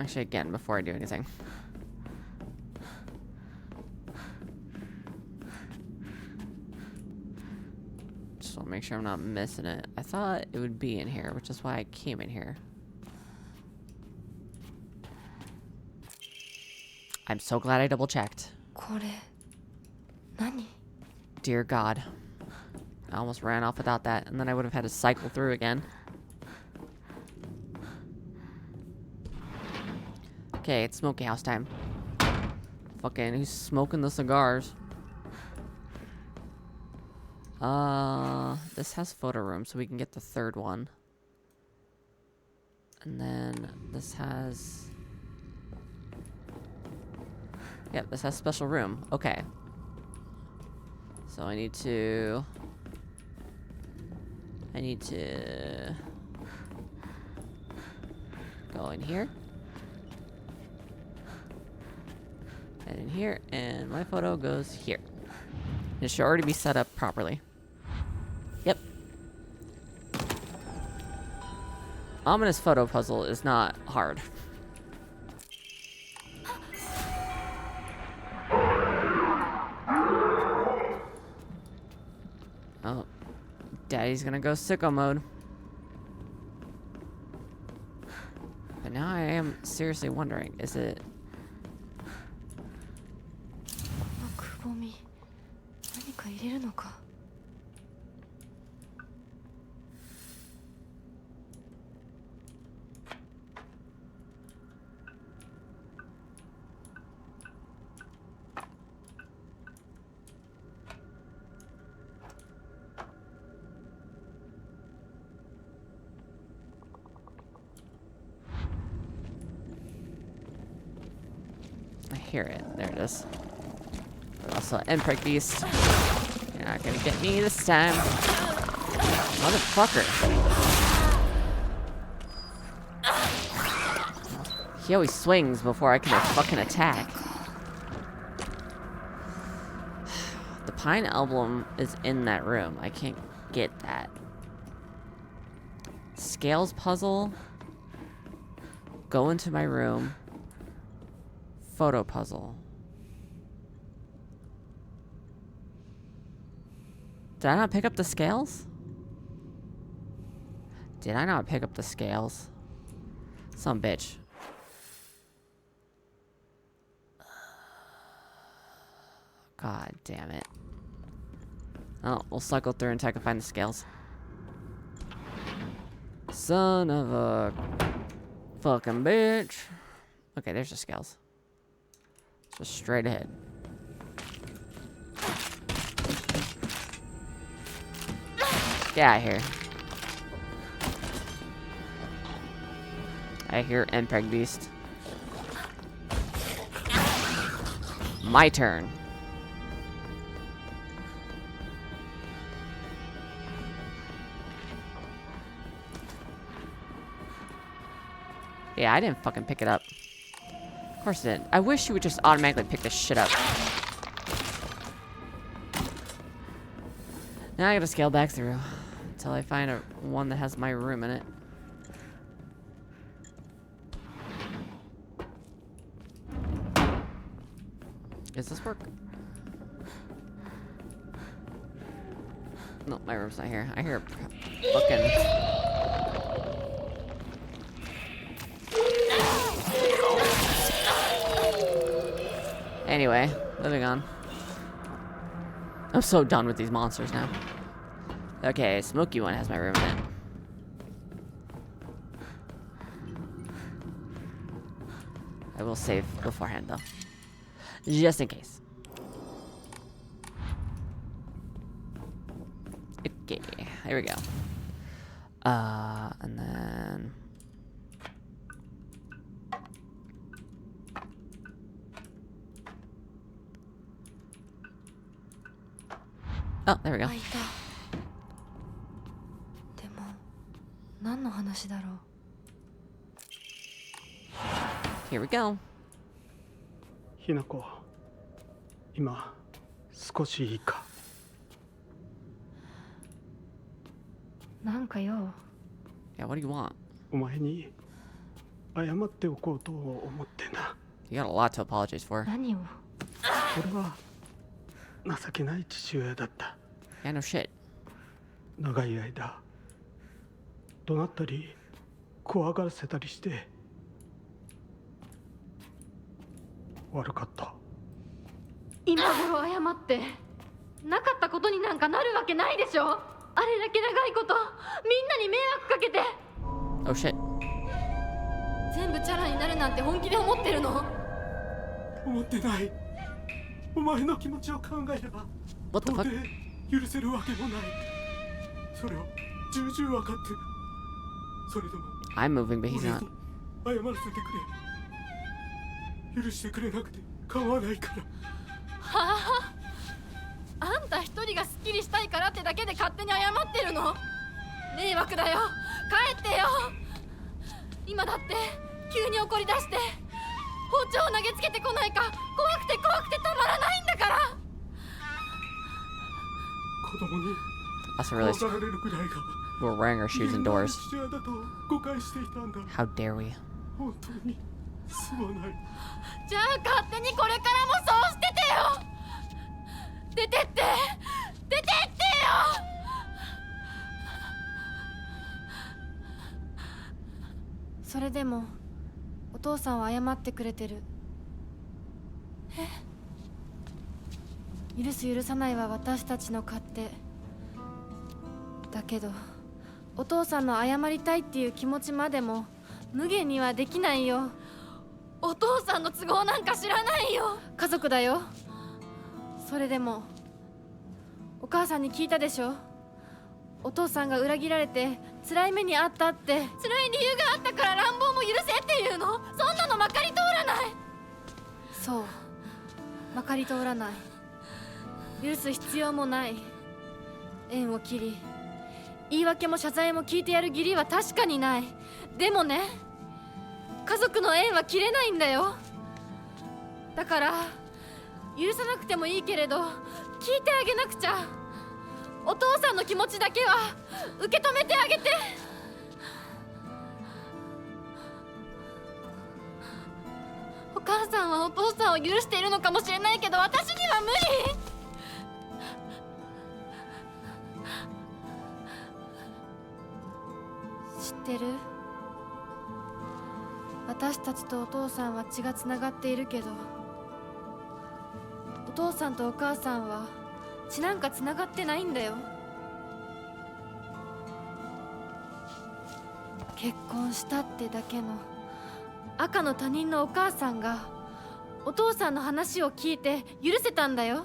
Actually, again, before I do anything. Just want to make sure I'm not missing it. I thought it would be in here, which is why I came in here. I'm so glad I double checked. Dear God. I almost ran off without that, and then I would have had to cycle through again. Okay, it's smoky house time. Fucking, who's smoking the cigars? This has photo room, so we can get the third one. And then this has... Yep, this has special room. Okay. So I need to go in here. And in here, and my photo goes here. It should already be set up properly. Yep. Ominous photo puzzle is not hard. Oh, Daddy's gonna go sicko mode. But now I am seriously wondering, is it... くぼみ何か入れるのか I hear it. There it is. But also, Emperor Beast. You're not gonna get me this time. Motherfucker. He always swings before I can fucking attack. The pine emblem is in that room. I can't get that. Scales puzzle. Go into my room. Photo puzzle. Did I not pick up the scales? Did I not pick up the scales? Some bitch. God damn it. Oh, we'll cycle through until I can find the scales. Son of a fucking bitch. Okay, there's the scales. Just straight ahead. Get out of here. I hear Empeg Beast. My turn. Yeah, I didn't fucking pick it up. Of course it didn't. I wish you would just automatically pick this shit up. Now I gotta scale back through until I find one that has my room in it. Does this work? No, my room's not here. I hear fucking... Anyway, moving on. I'm so done with these monsters now. Okay, Smoky One has my room in it. I will save beforehand though. Just in case. Okay, here we go. And then... Oh, there we go. あ、いた。でも何の話だろう。 Here we go. ひなこ、今少しいいか。なんかよ。 Yeah, what do you want? お前に謝っておこうと思ってな。You got a lot to apologize for. 何を。俺は情けない父親だった。 Yeah, no shit. 長い間怒鳴ったり怖がらせたりして悪かった。今頃謝ってなかったことになんかなるわけないでしょ。あれだけ長いことみんなに迷惑かけて。 Oh shit. 全部チャラになるなんて本気で思ってるの？思ってない。お前の気持ちを考えれば What the fuck? 到底許せるわけもない。それを重々分かってる。それでも I'm moving, but he's 俺 not. に謝らせてくれ。許してくれなくて構わないから。はあ、あんた一人がスッキリしたいからってだけで勝手に謝ってるの？迷惑だよ。帰ってよ。今だって急に怒り出して包丁を投げつけてこないか怖くて怖くてたまらないんだから。子供に Also 怖 realized がられるくらいが we're wearing our shoes 現代の indoors. 父親だと誤解していたんだ。 How dare we? 本当にすまない。じゃあ勝手にこれからもそうしててよ。出てって出てってよ。それでもお父さんは謝ってくれてる。許す許さないは私たちの勝手だけど、お父さんの謝りたいっていう気持ちまでも無限にはできないよ。お父さんの都合なんか知らないよ。家族だよ。それでもお母さんに聞いたでしょ。お父さんが裏切られて辛い目にあったって。辛い理由があったから乱暴も許せっていうの？そんなのまかり通らない。そう、まかり通らない。許す必要もない。縁を切り言い訳も謝罪も聞いてやる義理は確かにない。でもね、家族の縁は切れないんだよ。だから許さなくてもいいけれど聞いてあげなくちゃ。お父さんの気持ちだけは受け止めてあげて。お母さんはお父さんを許しているのかもしれないけど、私には無理。知ってる？私たちとお父さんは血がつながっているけど、お父さんとお母さんは血なんかつながってないんだよ。結婚したってだけの赤の他人のお母さんがお父さんの話を聞いて許せたんだよ。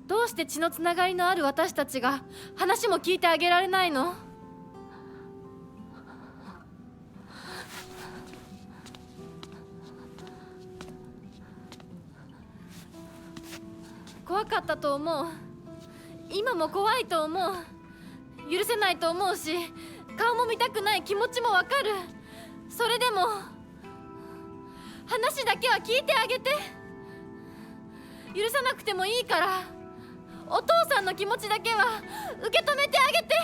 どうして血のつながりのある私たちが話も聞いてあげられないの？怖かったと思う。今も怖いと思う。許せないと思うし、顔も見たくない気持ちもわかる。それでも話だけは聞いてあげて。許さなくてもいいからお父さんの気持ちだけは受け止めてあげて。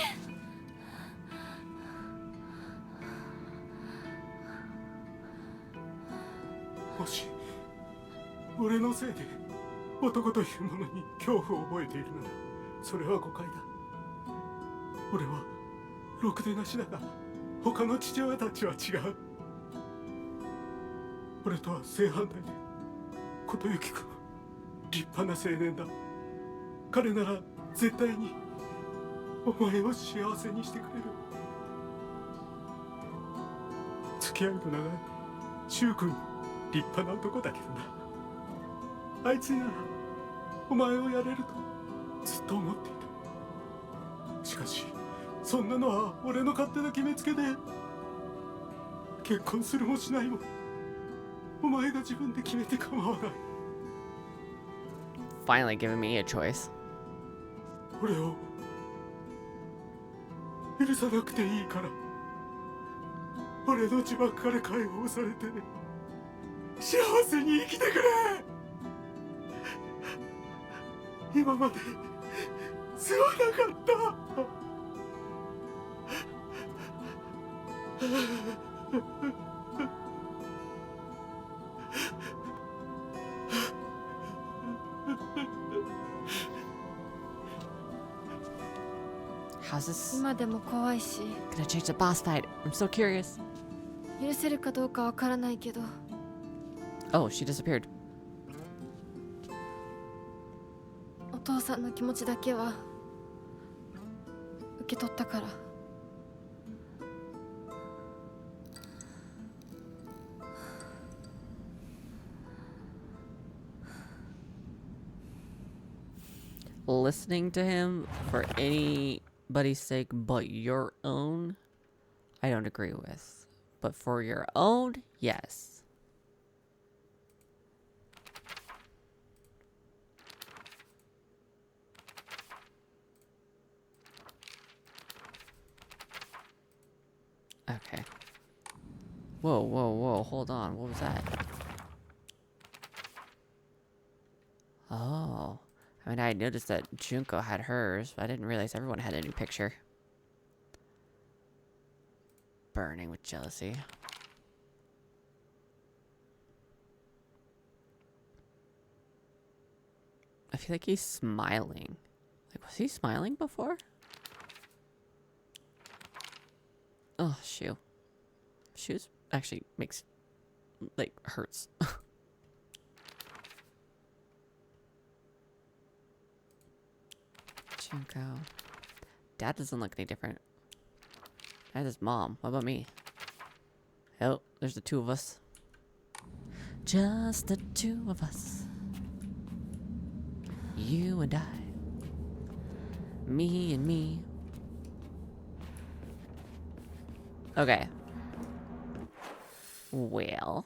もし俺のせいで男というものに恐怖を覚えているならそれは誤解だ。俺はろくでなしだが他の父親たちは違う。俺とは正反対で琴之君は立派な青年だ。彼なら絶対にお前を幸せにしてくれる。付き合いの長い柊君立派な男だけどな。あいつにならお前をやれるとずっと思っていた。しかしそんなのは俺の勝手な決めつけで、結婚するもしないもお前が自分で決めて構わない。 Finally giving me a choice. 俺を許さなくていいから俺の呪縛から解放されて幸せに生きてくれ。今まですまなかった。How's this 今でも怖いし gonna change the boss fight? I'm so curious. 許せるかどうかわからないけど、 Oh, she disappeared. お父さんの気持ちだけは受け取ったから。Listening to him for anybody's sake but your own, I don't agree with. But for your own, yes. Okay. Whoa, whoa, whoa, hold on. What was that? Oh. I mean, I noticed that Junko had hers, but I didn't realize everyone had a new picture. Burning with jealousy. I feel like he's smiling. Like, was he smiling before? Oh, Shu. Shu's actually makes, like, hurts. Junko. Dad doesn't look any different. That's his mom. What about me? Oh, there's the two of us. Just the two of us. You and I. Me and me. Okay. Well.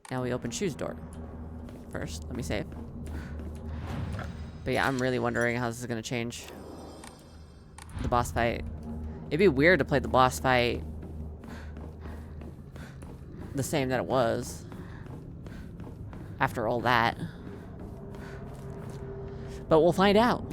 Now we open Shu's door. First, let me save. But yeah, I'm really wondering how this is gonna change the boss fight. It'd be weird to play the boss fight the same that it was after all that. But we'll find out.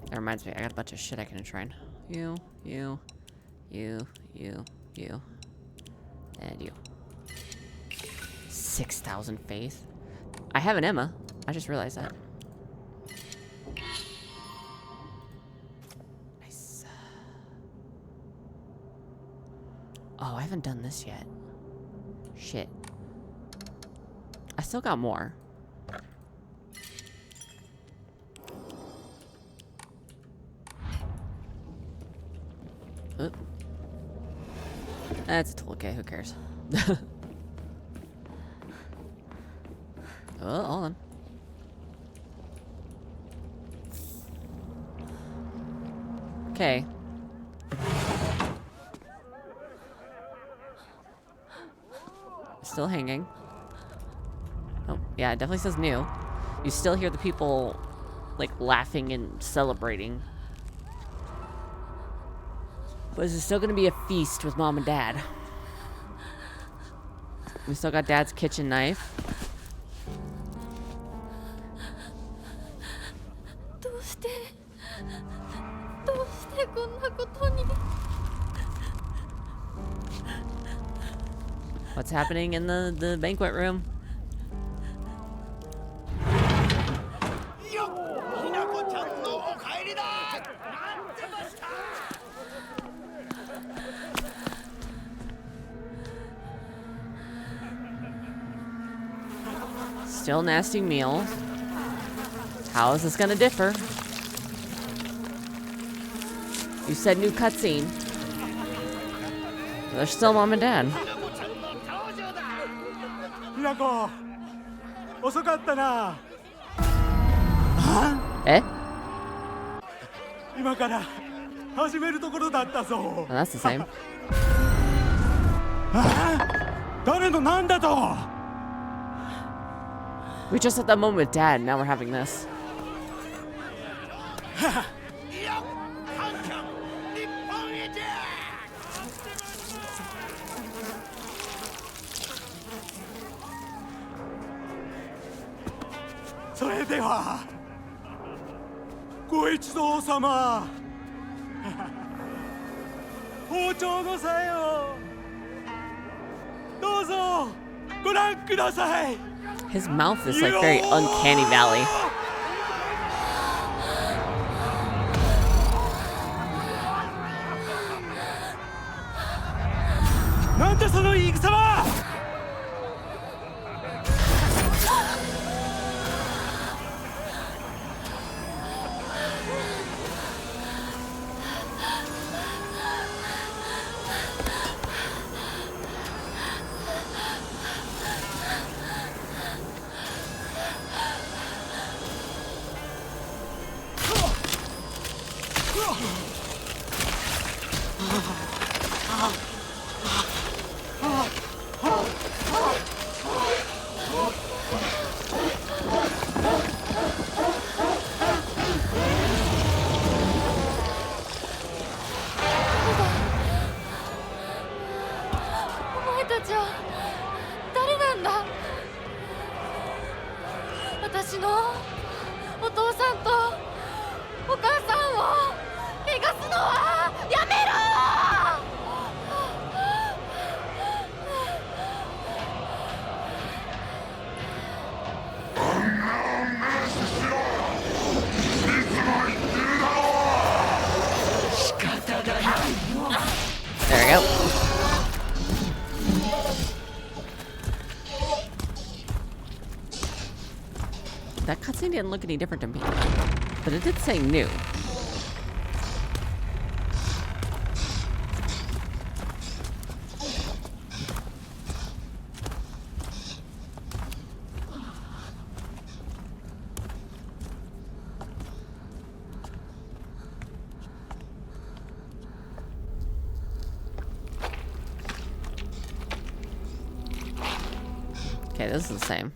That reminds me, I got a bunch of shit I can enshrine. You, and you. 6,000 faith. I have an Emma. I just realized that. Nice. Oh, I haven't done this yet. Shit. I still got more. Oop. That's a tool. Okay, who cares? Oh, hold on. Okay. Still hanging. Oh, yeah, it definitely says new. You still hear the people, like, laughing and celebrating. But is it still gonna be a feast with Mom and Dad? We still got Dad's kitchen knife. What's happening in the banquet room? Still nasty meals. How is this gonna differ? You said new cutscene. They're still Mom and Dad. Hinako! 遅かったな。Eh? 今から始めるところだったぞ。 Well, that's the same. 誰のなんだと。 We just had that moment with Dad, now we're having this. それではご一同様包丁のさえをどうぞご覧ください His mouth is like very uncanny valley. なんだその言い草は Oh 私のお父さんとお母さんを汚すのはやめろ。There we go. That cutscene didn't look any different to me, but it did say new. Okay, this is the same.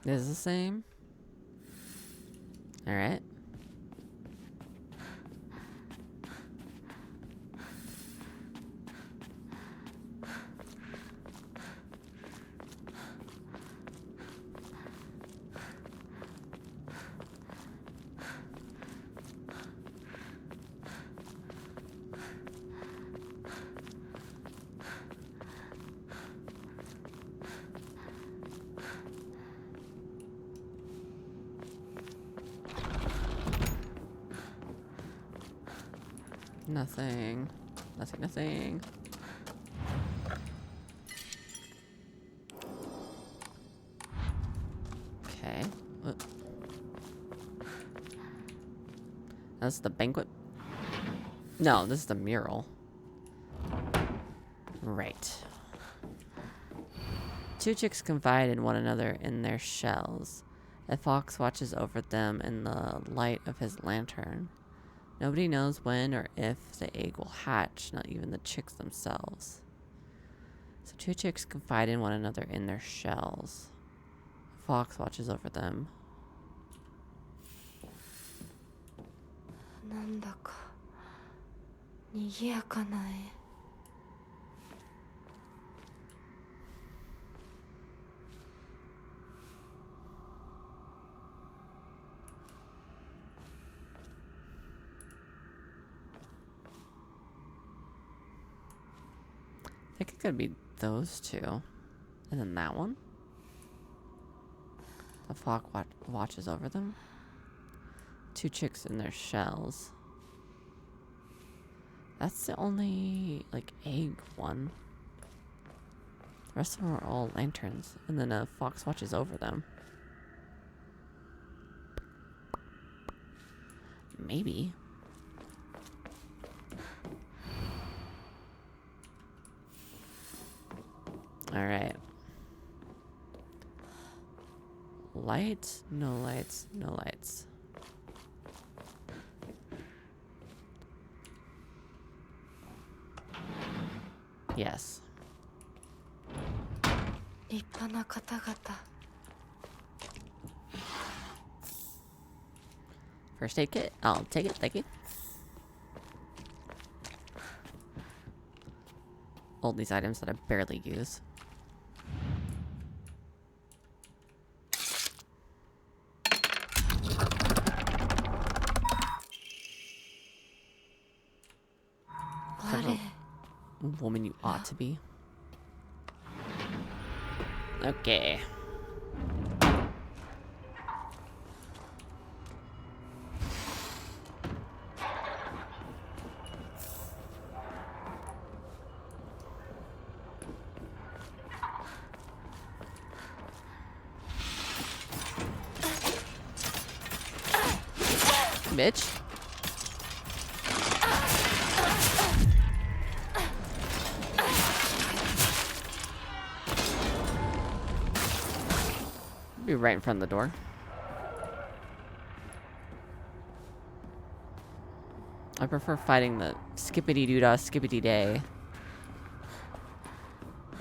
This is the same. All right. Nothing. Nothing, nothing. Okay. What? That's the banquet? No, this is the mural. Right. Two chicks confide in one another in their shells. A fox watches over them in the light of his lantern. Nobody knows when or if the egg will hatch, not even the chicks themselves. So two chicks confide in one another in their shells. A fox watches over them. なんだか賑やかな絵。I think it could be those two. And then that one. The fox watches over them. Two chicks in their shells. That's the only, like, egg one. The rest of them are all lanterns. And then a fox watches over them. Maybe. Alright. Lights, no lights, no lights. Yes. 立派な方々。 First aid kit? I'll take it, thank you. All these items that I barely use. Woman you ought to be. Okay. Bitch. Be right in front of the door. I prefer fighting the skippity-doo-dah, skippity-day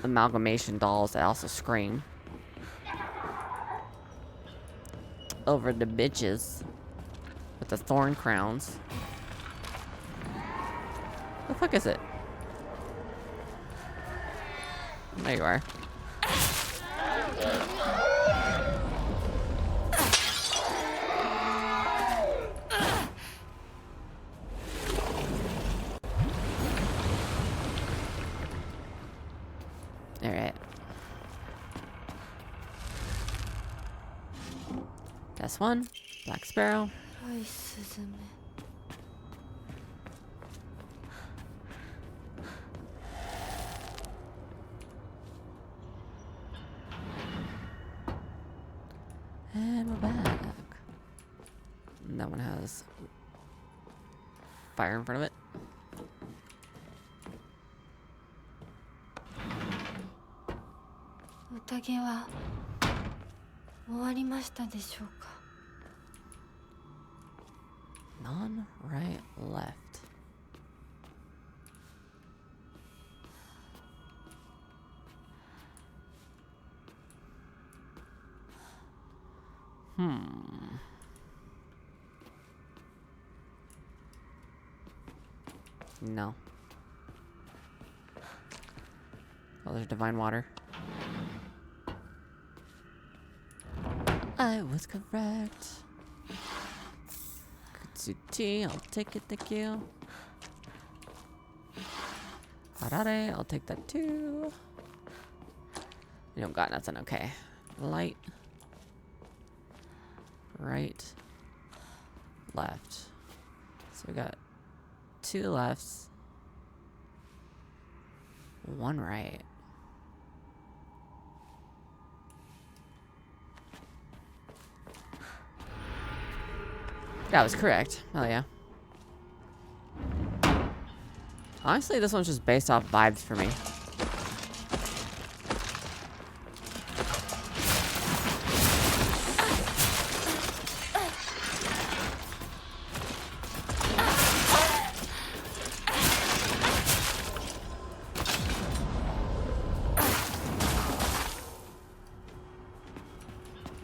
amalgamation dolls that also scream over the bitches. with the thorn crowns. The fuck is it? There you are. Alright. That's one. Black Sparrow. 黒いスズメ And we're back. And that one has fire in front of it.宴は終わりましたでしょうか None right left. No. Oh, there's divine water. I was correct. Kutsuti, I'll take it, thank you. Harare, I'll take that too. You don't got nothing, okay. Light. Right. Left. So we got 2 lefts. 1 right. That was correct. Hell yeah. Honestly, this one's just based off vibes for me.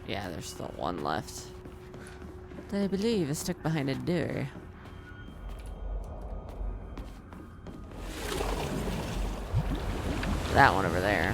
Yeah, there's still 1 left. That I believe is stuck behind a door. That one over there.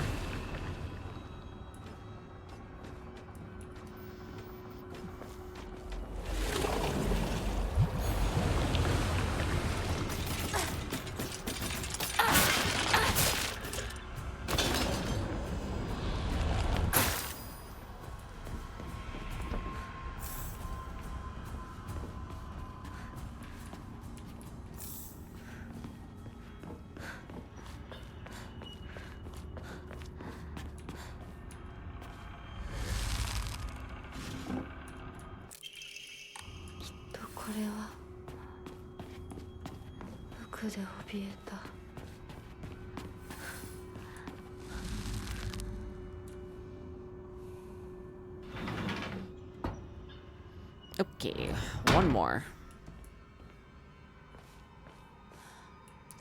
Okay, 1 more.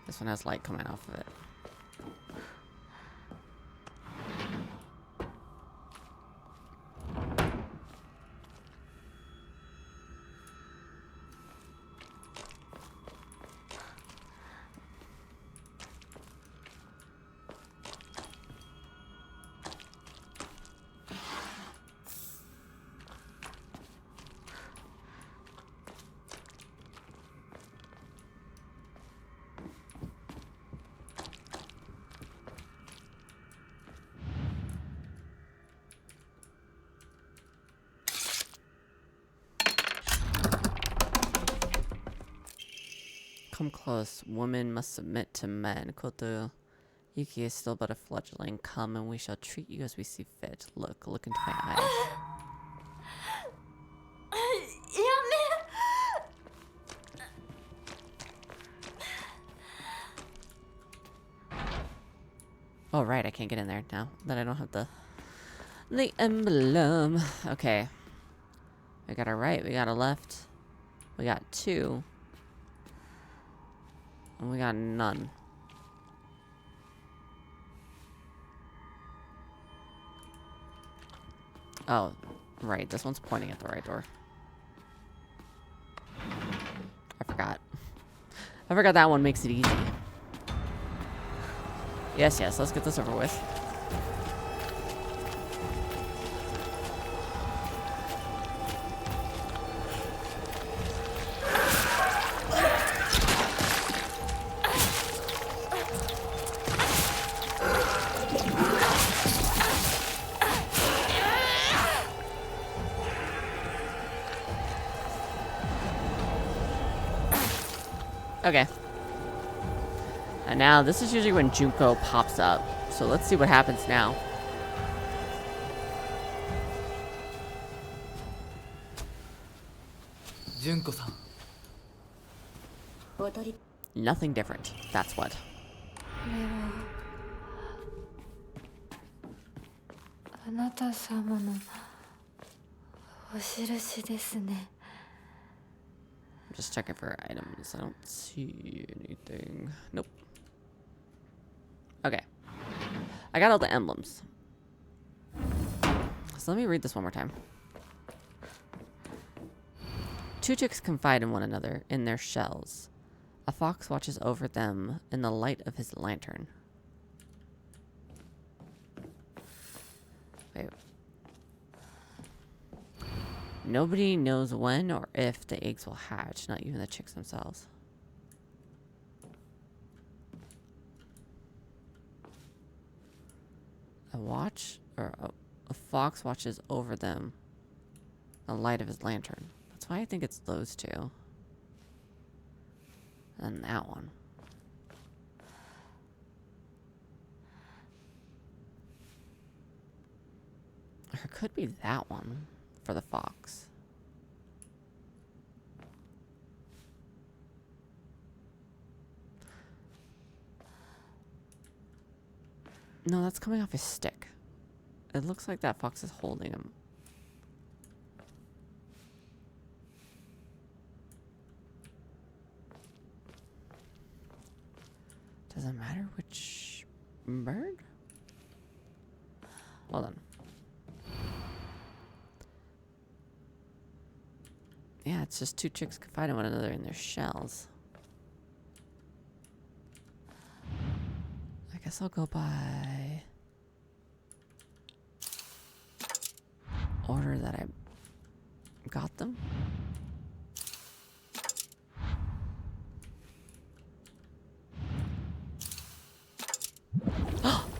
This one has light coming off of it. Come close. Women must submit to men. Kotoyuki is still but a fledgling. Come and we shall treat you as we see fit. Look into my eyes. Oh, right. I can't get in there now that I don't have the emblem. Okay. We got a right. We got a left. We got 2. And we got none. Oh, right. This one's pointing at the right door. I forgot. I forgot that one makes it easy. Yes, yes, let's get this over with. Okay. And now, this is usually when Junko pops up. So let's see what happens now. Junko-san. Nothing different. That's what. あなた様のお印ですね。 I'm just checking for items. I don't see anything. Nope. Okay. I got all the emblems. So let me read this one more time. Two chicks confide in one another in their shells. A fox watches over them in the light of his lantern. Wait. Nobody knows when or if the eggs will hatch, not even the chicks themselves. A fox watches over them the light of his lantern. That's why I think it's those two. And that one. Or it could be that one for the fox. No, that's coming off his stick. It looks like that fox is holding him. Does it matter which bird? Hold on. Yeah, it's just two chicks confiding one another in their shells. I guess I'll go by order that I got them.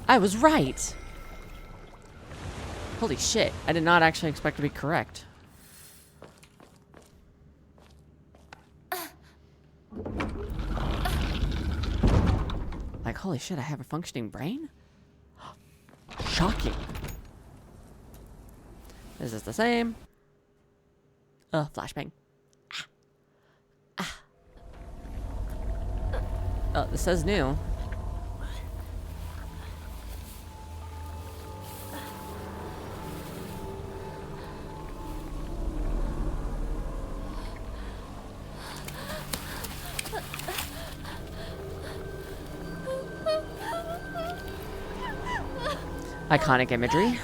I was right! Holy shit, I did not actually expect to be correct. Like, holy shit, I have a functioning brain? Shocking. Is this the same? Flashbang. Oh, this says new. Iconic imagery.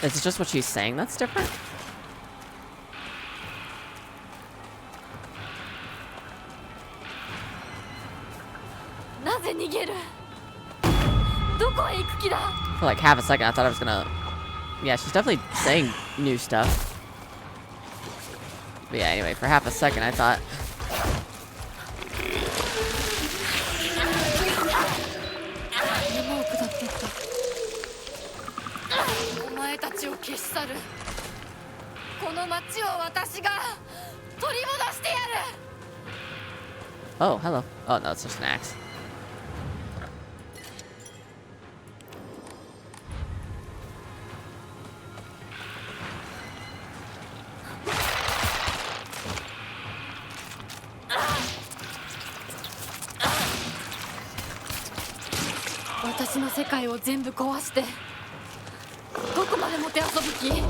Is it just what she's saying that's different? For like half a second, I thought I was gonna... Yeah, she's definitely saying new stuff. But yeah, anyway, for half a second, I thought... Oh, hello. Oh, no, it's just an axe. 私の世界を全部壊してどこまでもてあそぶ気？でも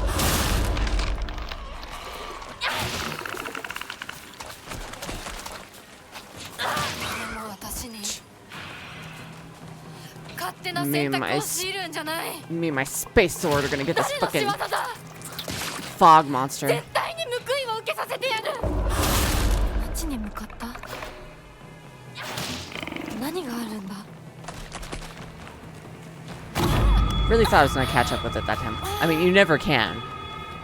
私に勝手な選択を強いるんじゃない。 Me and my space sword are gonna get this 誰の仕 fucking 業だ。 fog monster. 絶対に報いを受けさせてやる。町に向かった。何があるんだ。 Really thought I was gonna catch up with it that time. I mean, you never can.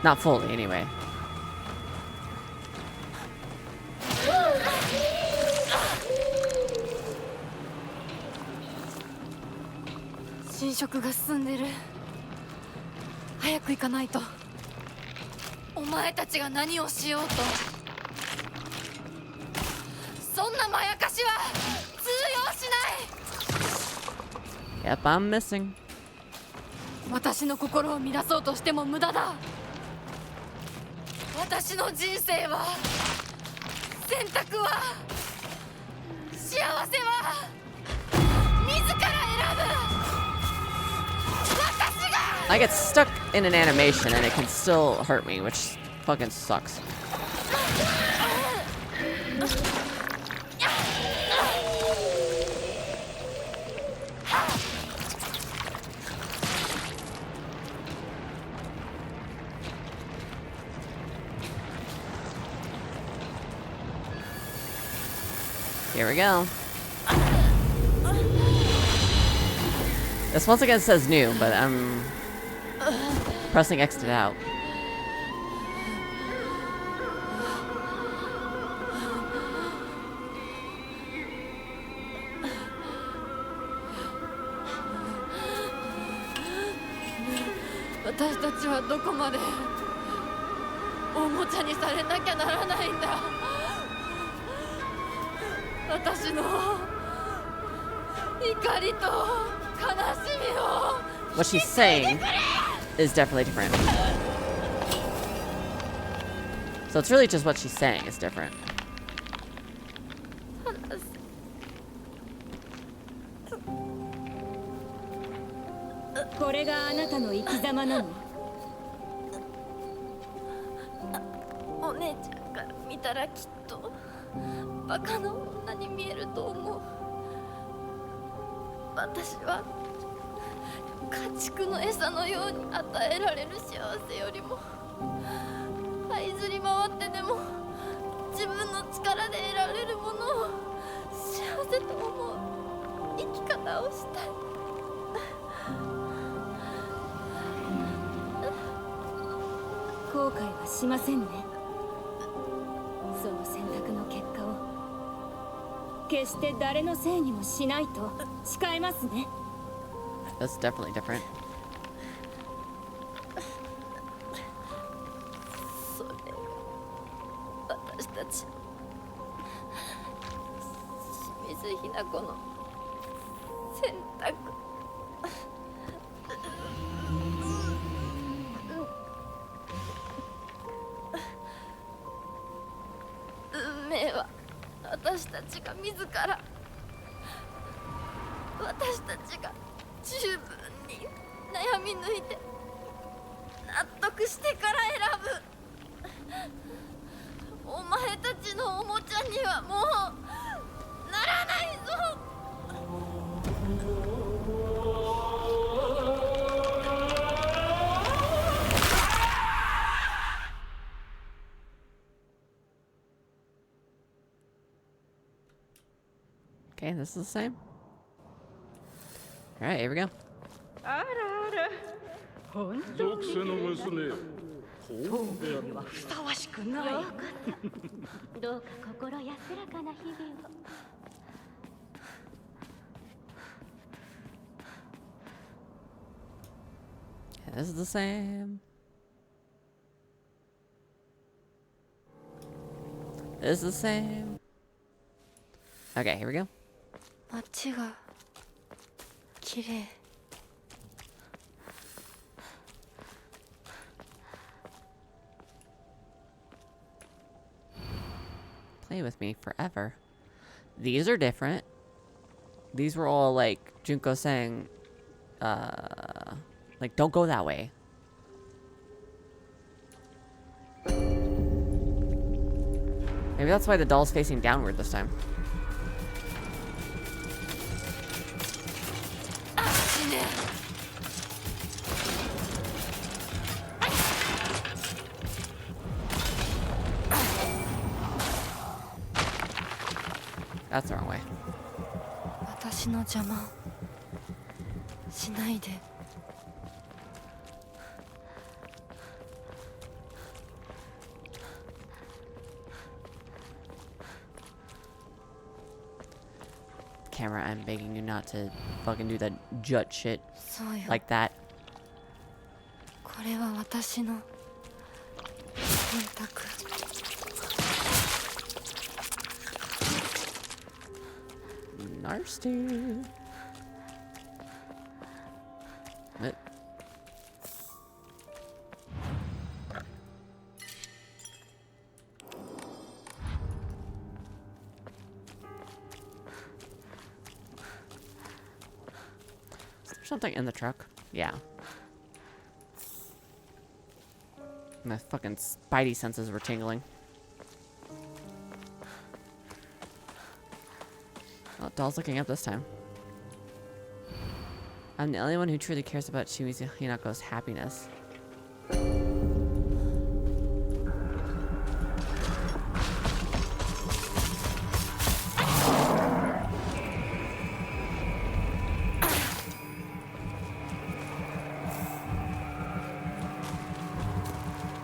Not fully, anyway. 侵食が進んでる。早く行かないと。お前たちが何をしようと、そんなまやかしは通用しない。 Yep, I'm missing. 私の心を乱そうとしても無駄だ。私の人生は、選択は、幸せは自ら選ぶ。 I get stuck in an animation and it can still hurt me, which fucking sucks. Here we go. This once again says new, but I'm pressing X it out. We 私たちはどこまでおもちゃにされなきゃならないんだ。私の怒りと悲しみを。 What she's saying is definitely different. So it's really just what she's saying is different. これがあなたの生き様なの？お姉ちゃんから見たらきっとバカな女に見えると思う。私は家畜の餌のように与えられる幸せよりも這いずり回ってでも自分の力で得られるものを幸せと思う生き方をしたい。後悔はしませんね。その選択の結果を決して誰のせいにもしないと誓いますね。That's definitely different. それ私たち清水ひな子の選択。運命は私たちが自ら、私たちが十分に悩み抜いて納得してから選ぶ。お前たちのおもちゃにはもうならないぞ。Okay, this is the same. Alright, here we go. 属性の娘ふさわしくない。どうか心安らかな日々を。Yeah, this is the same. This is the same. Okay, here we go. 街が綺麗。Play with me forever. These are different. These were all like Junko saying like, don't go that way. Maybe that's why the doll's facing downward this time. That's the wrong way. 私の邪魔しないで。Camera, I'm begging you not to fucking do that jut shit そうよ。 like that. これは私の選択。 Nasty. What? Is there something in the truck? Yeah. My fucking spidey senses were tingling. Oh, doll's looking up this time. I'm the only one who truly cares about Shui's Hinako's happiness.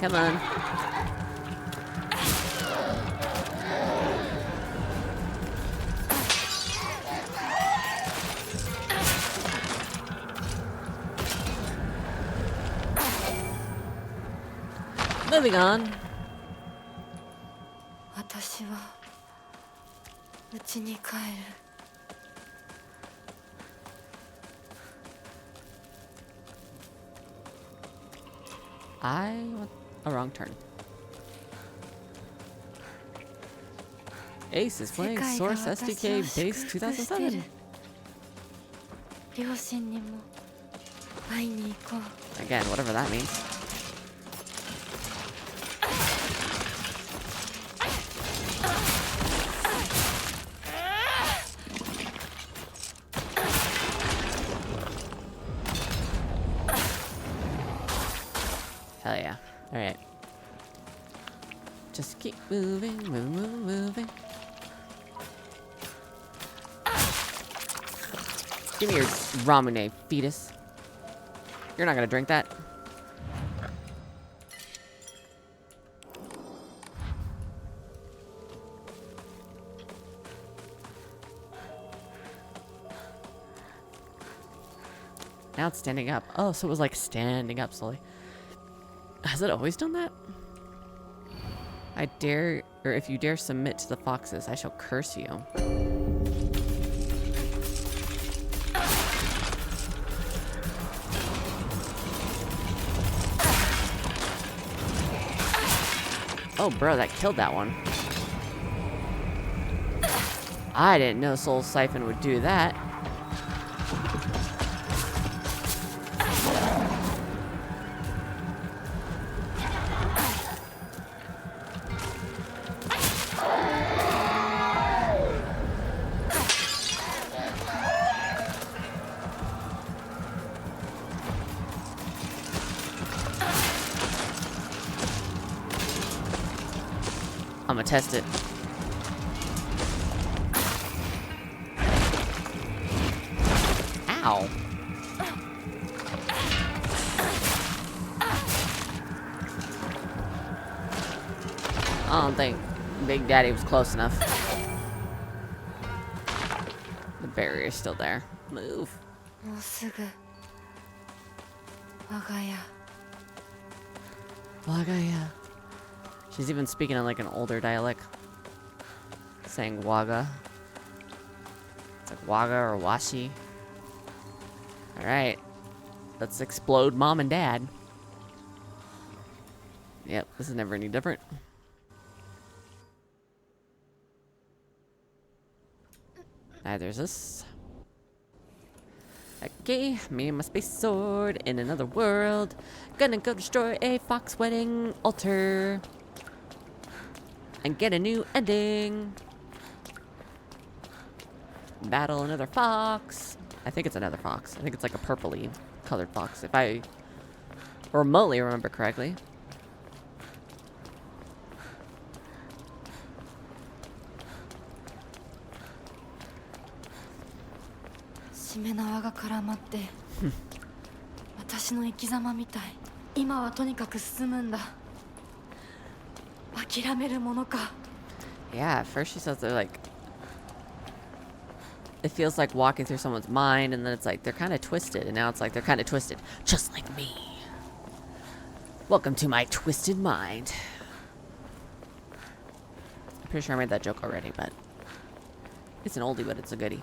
Come on. Moving on. 私は家に帰る。 I want a wrong turn. Ace is playing Source SDK Base 2007. 両親にも会いに行こう。 Again, whatever that means. Hell yeah. Alright. Just keep moving, moving. Give me your ramune, fetus. You're not gonna drink that. Now it's standing up. Oh, so it was like standing up slowly. Has it always done that? I dare, or if you dare submit to the foxes, I shall curse you. Oh, bro, that killed that one. I didn't know Soul Siphon would do that. I'm gonna test it. Ow. I don't think Big Daddy was close enough. The barrier's still there. Move. もうすぐ我が家。 Wagaya. She's even speaking in like an older dialect. Saying Waga. It's like Waga or Washi. Alright. Let's explode Mom and Dad. Yep, this is never any different. There's this. Okay, me and my space sword in another world. Gonna go destroy a fox wedding altar. And get a new ending. Battle another fox. I think it's another fox. I think it's like a purpley colored fox, if I remotely remember correctly. Yeah, at first she says they're like, it feels like walking through someone's mind, and then it's like they're kind of twisted, and now it's like they're kind of twisted, just like me. Welcome to my twisted mind. I'm pretty sure I made that joke already, but it's an oldie, but it's a goodie.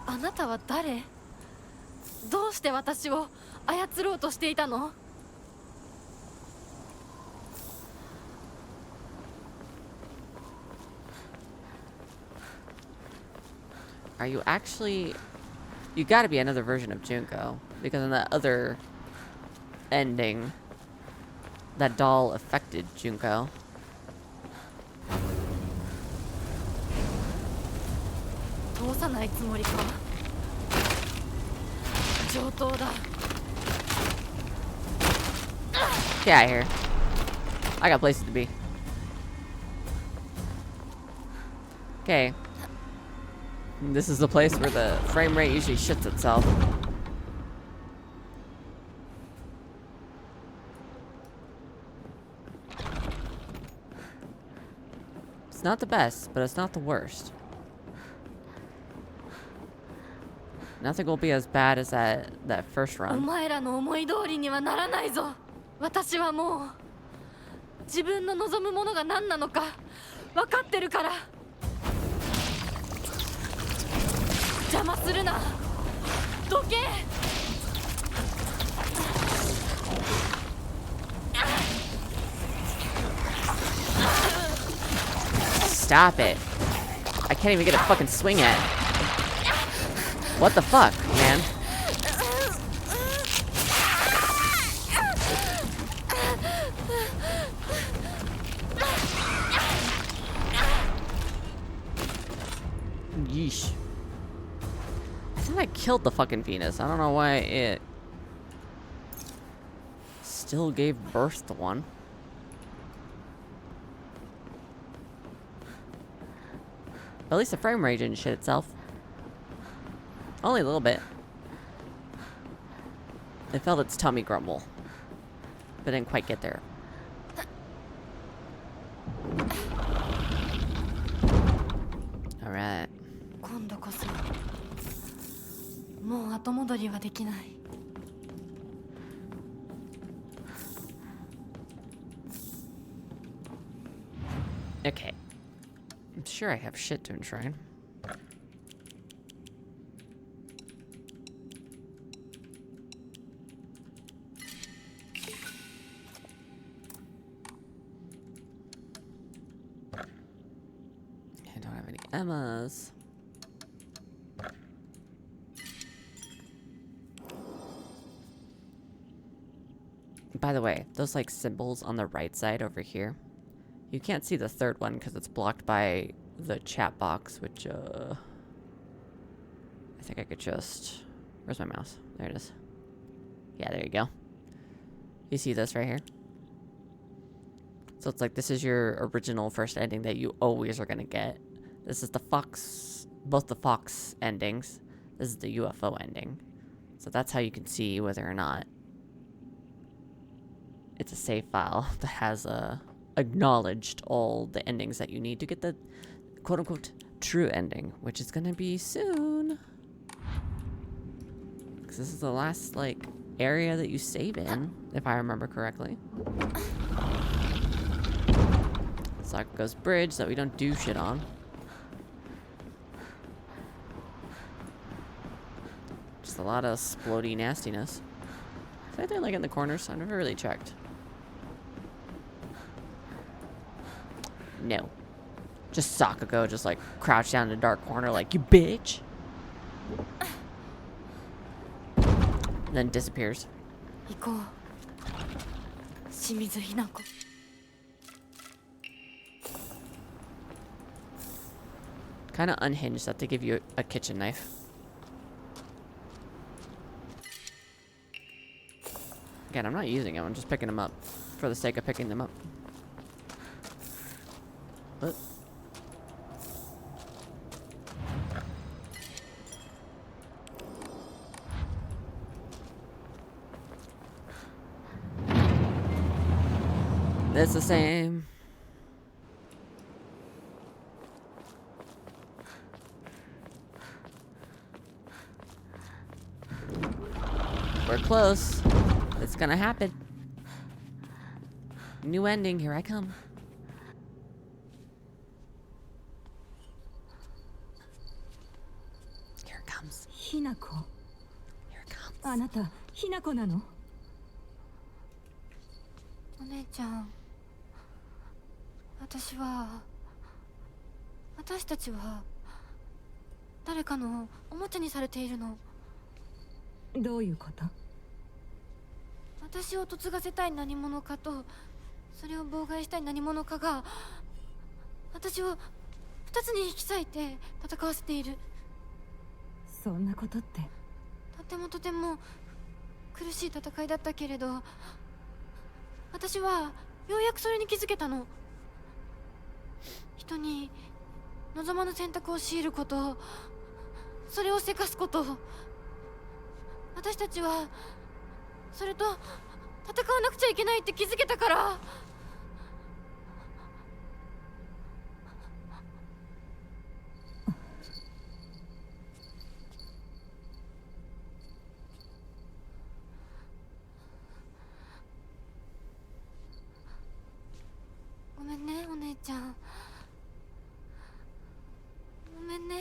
あなたは誰？どうして私を操ろうとしていたの？ Are you actually... You gotta be another version of Junko, because in that other ending, that doll affected Junko. 通さないつもりか。上等だ。 Get out of here. I got places to be. Okay. This is the place where the frame rate usually shits itself. It's not the best, but it's not the worst. Nothing will be as bad as that first お run. 前らの思い通りにはならないぞ。私はもう自分の望むものが何なのか分かってるから。邪魔するな。どけ。 Stop it. I can't even get a fucking swing at. What the fuck, man? Yeesh. I thought I killed the fucking Venus. I don't know why it still gave birth to one. At least the frame rate didn't shit itself. Only a little bit. It felt its tummy grumble, but didn't quite get there. Alright. 今度こそもう後戻りはできない。 Okay. I'm sure I have shit to enshrine. I don't have any Emmas. By the way, those like symbols on the right side over here. You can't see the third one because it's blocked by the chat box, which, I think I could just... Where's my mouse? There it is. Yeah, there you go. You see this right here? So it's like, this is your original first ending that you always are gonna get. This is the Fox... Both the Fox endings. This is the UFO ending. So that's how you can see whether or not it's a save file that has acknowledged all the endings that you need to get the quote-unquote true ending, which is gonna be soon. Because this is the last, like, area that you save in, if I remember correctly. Sakago's bridge that we don't do shit on. Just a lot of splody nastiness. Is anything like in the corners? I never really checked. No. Just Sakago just like crouched down in a dark corner like, you bitch. then disappears. 行こう清水ひな子 Kind of unhinged that they give you a kitchen knife. Again, I'm not using them. I'm just picking them up for the sake of picking them up. What? It's the same. We're close. It's gonna happen. New ending, here I come. Here it comes. ひなこ Here it comes. あなたひなこなのお姉ちゃん私たちは誰かのおもちゃにされているのどういうこと私を嫁がせたい何者かとそれを妨害したい何者かが私を二つに引き裂いて戦わせているそんなことってとても苦しい戦いだったけれど私はようやくそれに気づけたの人に望まぬ選択を強いることそれをせかすこと私たちはそれと戦わなくちゃいけないって気づけたからごめんねお姉ちゃんごめんね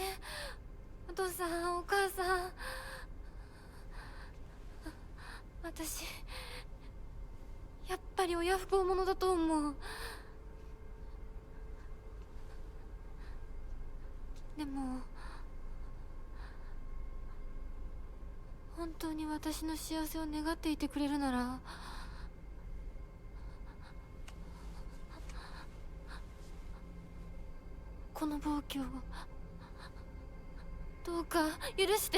お父さんお母さん私やっぱり親不孝者だと思うでも本当に私の幸せを願っていてくれるならこの暴挙をどうか許して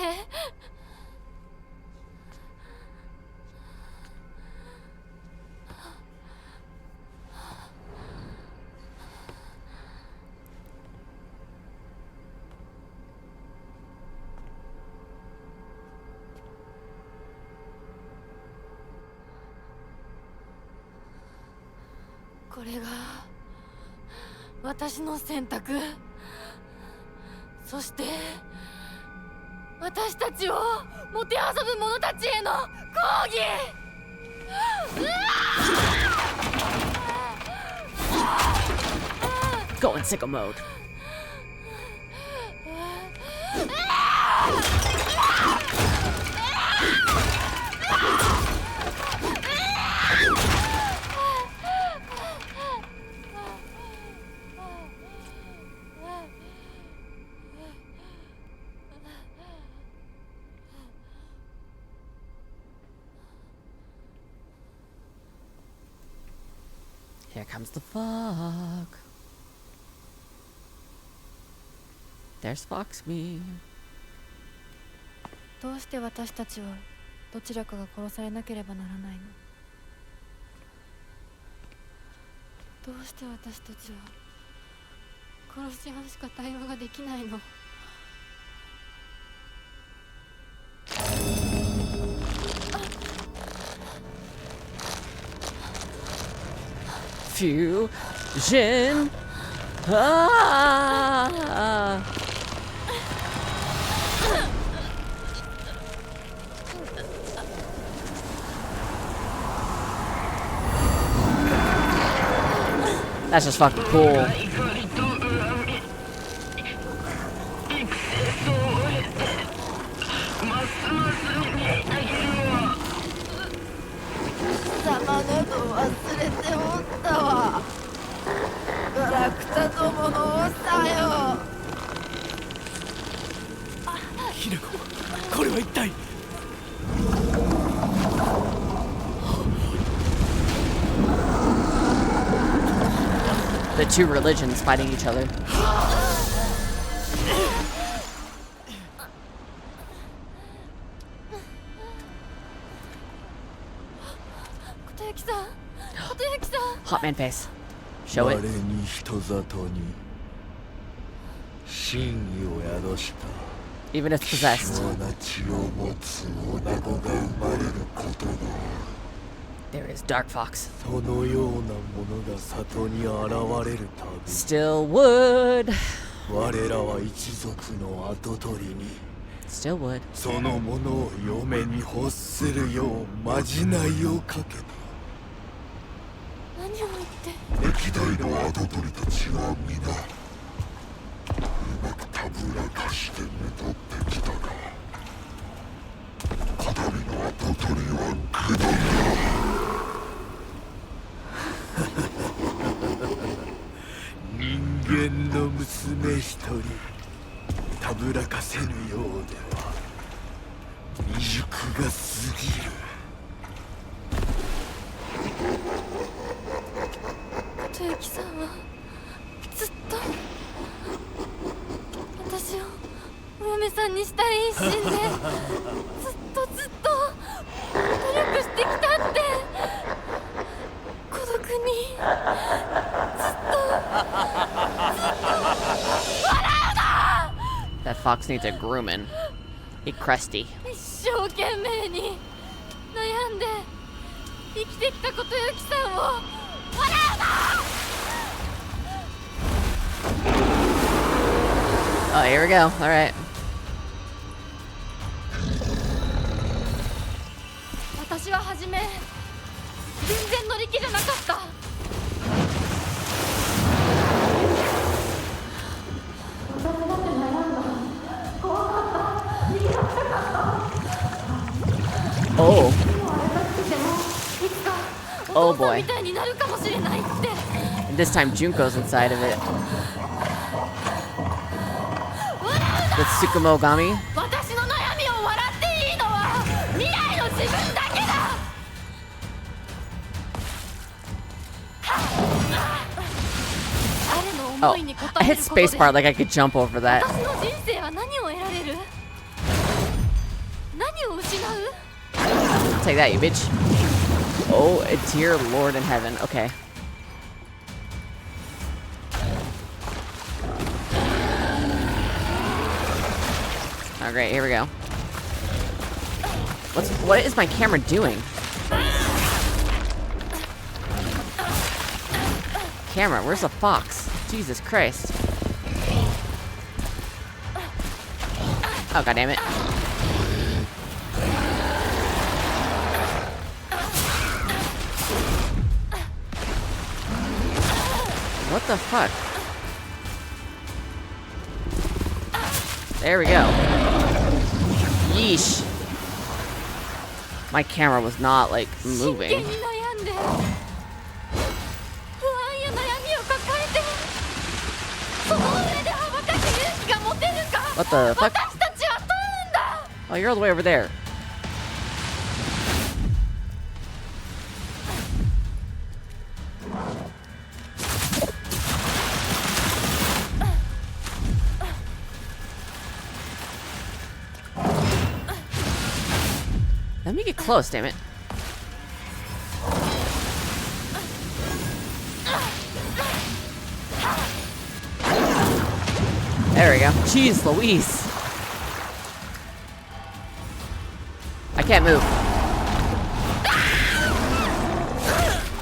これが私の選択そして私たちをもてあそぶ者たちへの抗議Go in sicko mode. Here comes the fog. There's Foxme. どうして私たちはどちらかが殺されなければならないのどうして私たちは殺し合うしか対話ができないのFusion. Ah! That's just fucking cool. Hinako, これは一体 The two religions fighting each other. 琴之さん、琴之さん。 Hot man face. Show it. 我に人里に真意を宿した Even if possessed. 血を持つ女子が生まれることが There is Dark Fox. そのようなものが里に現れるたび Still would. 我らは一族の跡取りに Still would. そのものを嫁に欲するようまじないをかけた 何を言って。 歴代の跡取りたちは皆うまくたぶらかしてめとってきたがこたびの跡取りは愚鈍だ人間の娘一人たぶらかせぬようでは未熟が過ぎる 琴之さんはずっと私をお嫁さんにしたい一心でずっと努力してきたって孤独にずっと That fox needs a grooming. He crusty. 一生懸命に悩んで生きてきた琴之さんを笑うな Oh, here we go. All right. 私は初め全然乗り気じゃなかった Oh. いつか Oh お父さん boy. みたいになるかもしれないって And this time Junko's inside of it. With Tsukumogami. 私の悩みを笑っていいのは未来の自分だけだ Oh, I hit spacebar like I could jump over that. 私の人生は何を得られる何を失う Take that, you bitch. Oh, dear Lord in heaven. Okay. Oh, great. Here we go. What is my camera doing? Camera, where's the fox? Jesus Christ. Oh, God damn it. What the fuck? There we go. Yeesh. My camera was not, like, 真 moving. 剣に悩んで不安や悩みを抱えてその上では若き勇気が持てるか What the fuck? 私たちは問うんだ Oh, you're all the way over there. Let me get close, damn it. There we go. Jeez Louise. I can't move.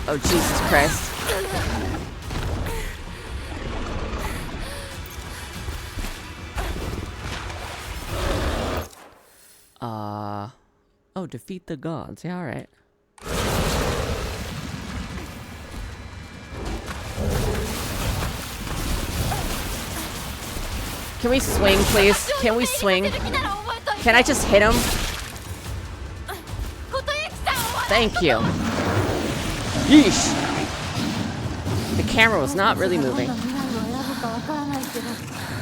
Oh, Jesus Christ. Oh, defeat the gods. Yeah, alright. Can we swing, please? Can we swing? Can I just hit him? Thank you. Yeesh. The camera was not really moving.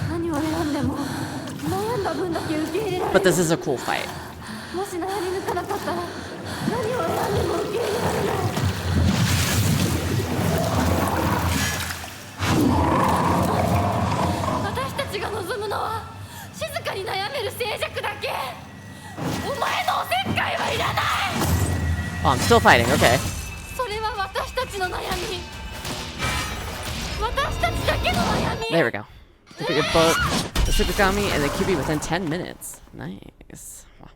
何を選んでも悩んだ分だけ受け入れられる But this is a cool fight. もし悩み抜かなかったら何を選んでも受け入れられない Oh, I'm still fighting. Okay. それは私たちの悩み。私たちだけの悩み。 There we go. Defeated both the Sukigami and the Kyuubi within 10 minutes. Nice. Wow.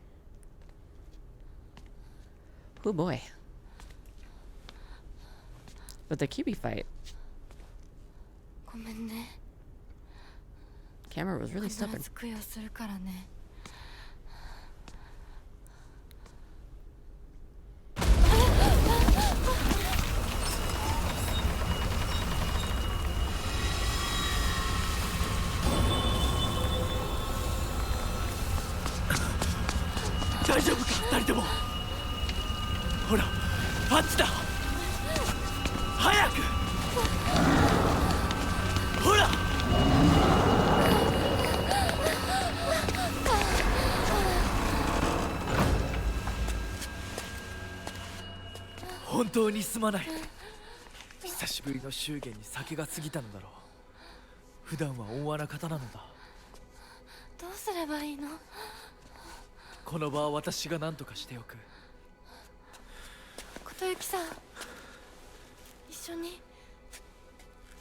Oh boy. But the Kyuubi fight, ごめんね。 camera was really 必 stubborn. ず供養するからね。大丈夫か二人とも。ほらあっちだ。早く。ほら。本当にすまない。久しぶりの祝言に酒が過ぎたのだろう。普段は温和な方なのだ。どうすればいいの？この場は私が何とかしておく。琴幸さん、一緒に。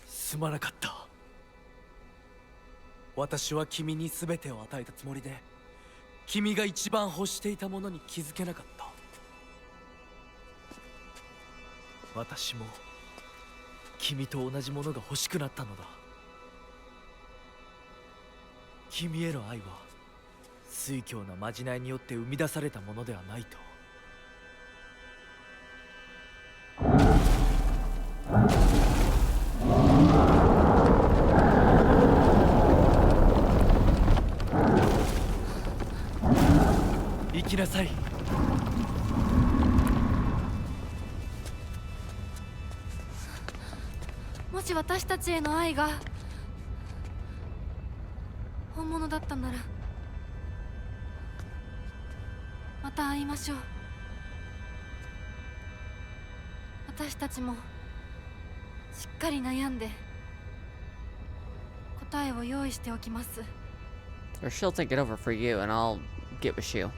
すまなかった。私は君に全てを与えたつもりで、君が一番欲していたものに気づけなかった。私も君と同じものが欲しくなったのだ。君への愛は酔狂なまじないによって生み出されたものではないと。行きなさい。もし私たちへの愛が本物だったなら、また会いましょう。私たちもしっかり悩んで答えを用意しておきます。 Or she'll take it over for you and I'll get with Shu.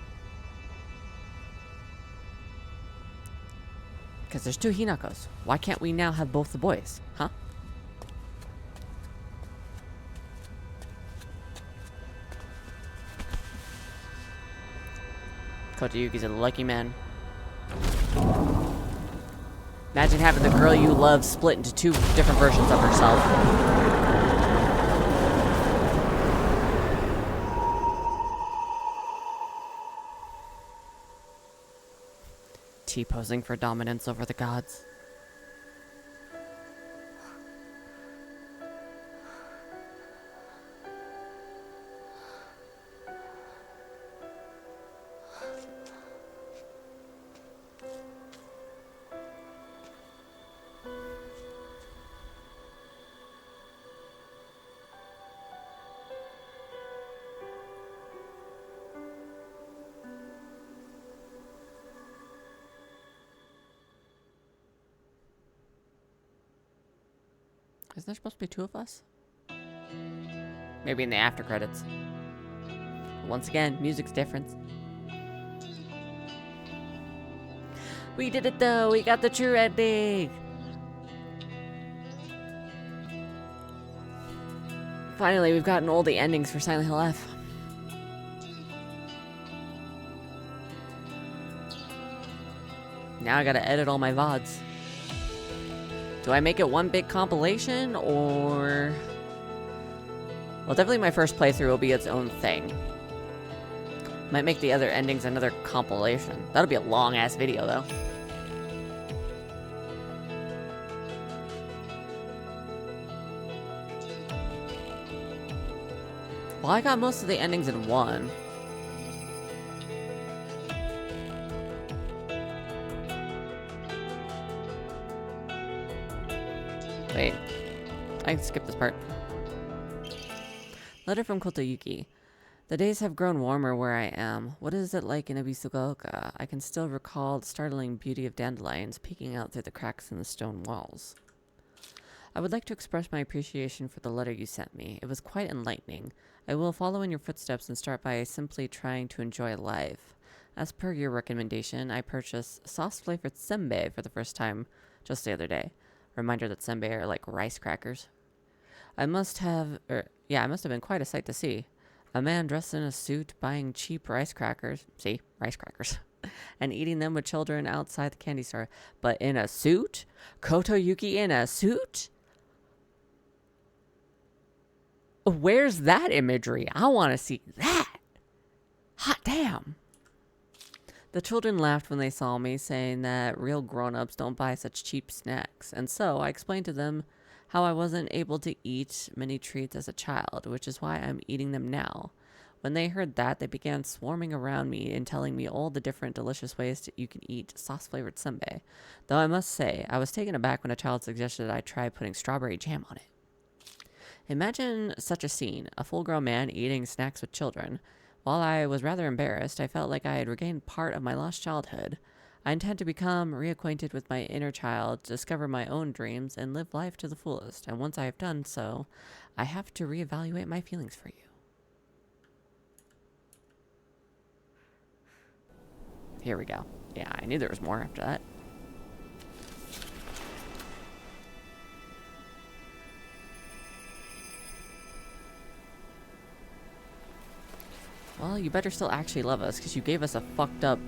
Because there's two Hinakos. Why can't we now have both the boys? Huh? Kotoyuki's a lucky man. Imagine having the girl you love split into two different versions of herself. T-posing for dominance over the gods. Isn't there supposed to be two of us? Maybe in the after credits. Once again, music's different. We did it though! We got the true ending! Finally, we've gotten all the endings for Silent Hill F. Now I gotta edit all my VODs. Do I make it one big compilation, or... Well, definitely my first playthrough will be its own thing. Might make the other endings another compilation. That'll be a long-ass video, though. Well, I got most of the endings in one. Wait, I can skip this part. Letter from Kotoyuki. The days have grown warmer where I am. What is it like in Ebisugaoka? I can still recall the startling beauty of dandelions peeking out through the cracks in the stone walls. I would like to express my appreciation for the letter you sent me. It was quite enlightening. I will follow in your footsteps and start by simply trying to enjoy life. As per your recommendation, I purchased sauce-flavored senbei for the first time just the other day. Reminder that senbei are like rice crackers. I must have been quite a sight to see. A man dressed in a suit buying cheap rice crackers. See? Rice crackers. And eating them with children outside the candy store. But in a suit? Kotoyuki in a suit? Where's that imagery? I want to see that. Hot damn. The children laughed when they saw me, saying that real grown-ups don't buy such cheap snacks. And so I explained to them how I wasn't able to eat many treats as a child, which is why I'm eating them now. When they heard that, they began swarming around me and telling me all the different delicious ways you can eat sauce-flavored senbei. Though I must say, I was taken aback when a child suggested that I try putting strawberry jam on it. Imagine such a scene, a full-grown man eating snacks with children. While I was rather embarrassed, I felt like I had regained part of my lost childhood. I intend to become reacquainted with my inner child, discover my own dreams, and live life to the fullest. And once I have done so, I have to reevaluate my feelings for you. Here we go. Yeah, I knew there was more after that. Well, you better still actually love us, because you gave us a fucked up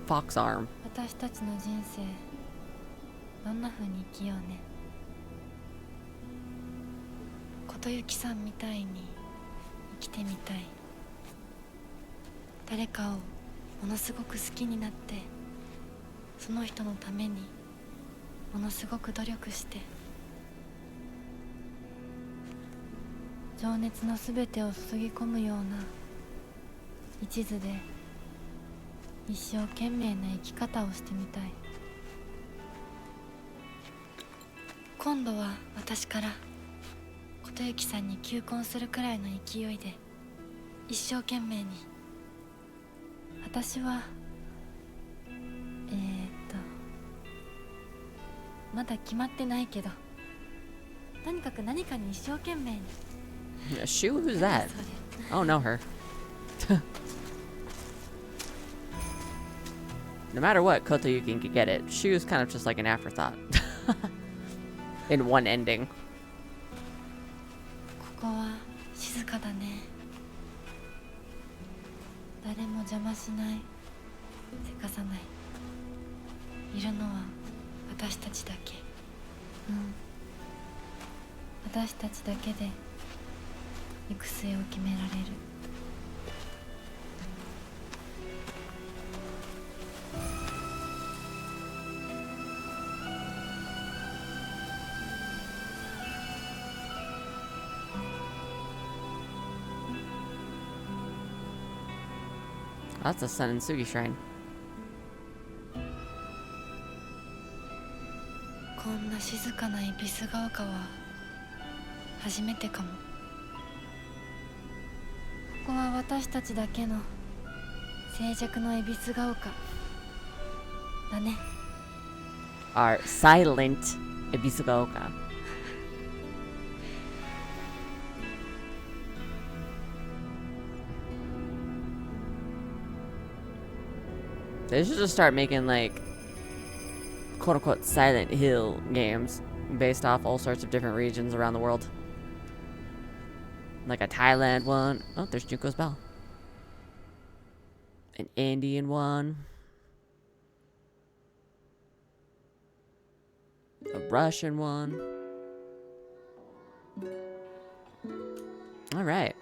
fox arm. 私たちの人生どんな風に生きようね。琴雪さんみたいに生きてみたい。誰かをものすごく好きになって、その人のためにものすごく努力して、情熱のすべてを注ぎ込むような一途で一生懸命な生き方をしてみたい。今度は私から琴雪さんに求婚するくらいの勢いで一生懸命に。私はまだ決まってないけど、とにかく何かに一生懸命に。Shu, who's that? I don't know her. No matter what, Kotoyuki can get it. Shu's kind of just like an afterthought. In one ending. ここは静かだね。誰も邪魔しない、せかさない。いるのは私たちだけ。私たちだけで行く末を決められる。That's a Sun and Sugi shrine. こんな静かな恵比寿ヶ丘は初めてかも。ここは私たちだけの静寂の恵比寿ヶ丘だね。Our silent Ebisugaoka. They should just start making like quote-unquote Silent Hill games based off all sorts of different regions around the world. Like a Thailand one. Oh, there's Junko's bell. An Indian one. A Russian one. Alright.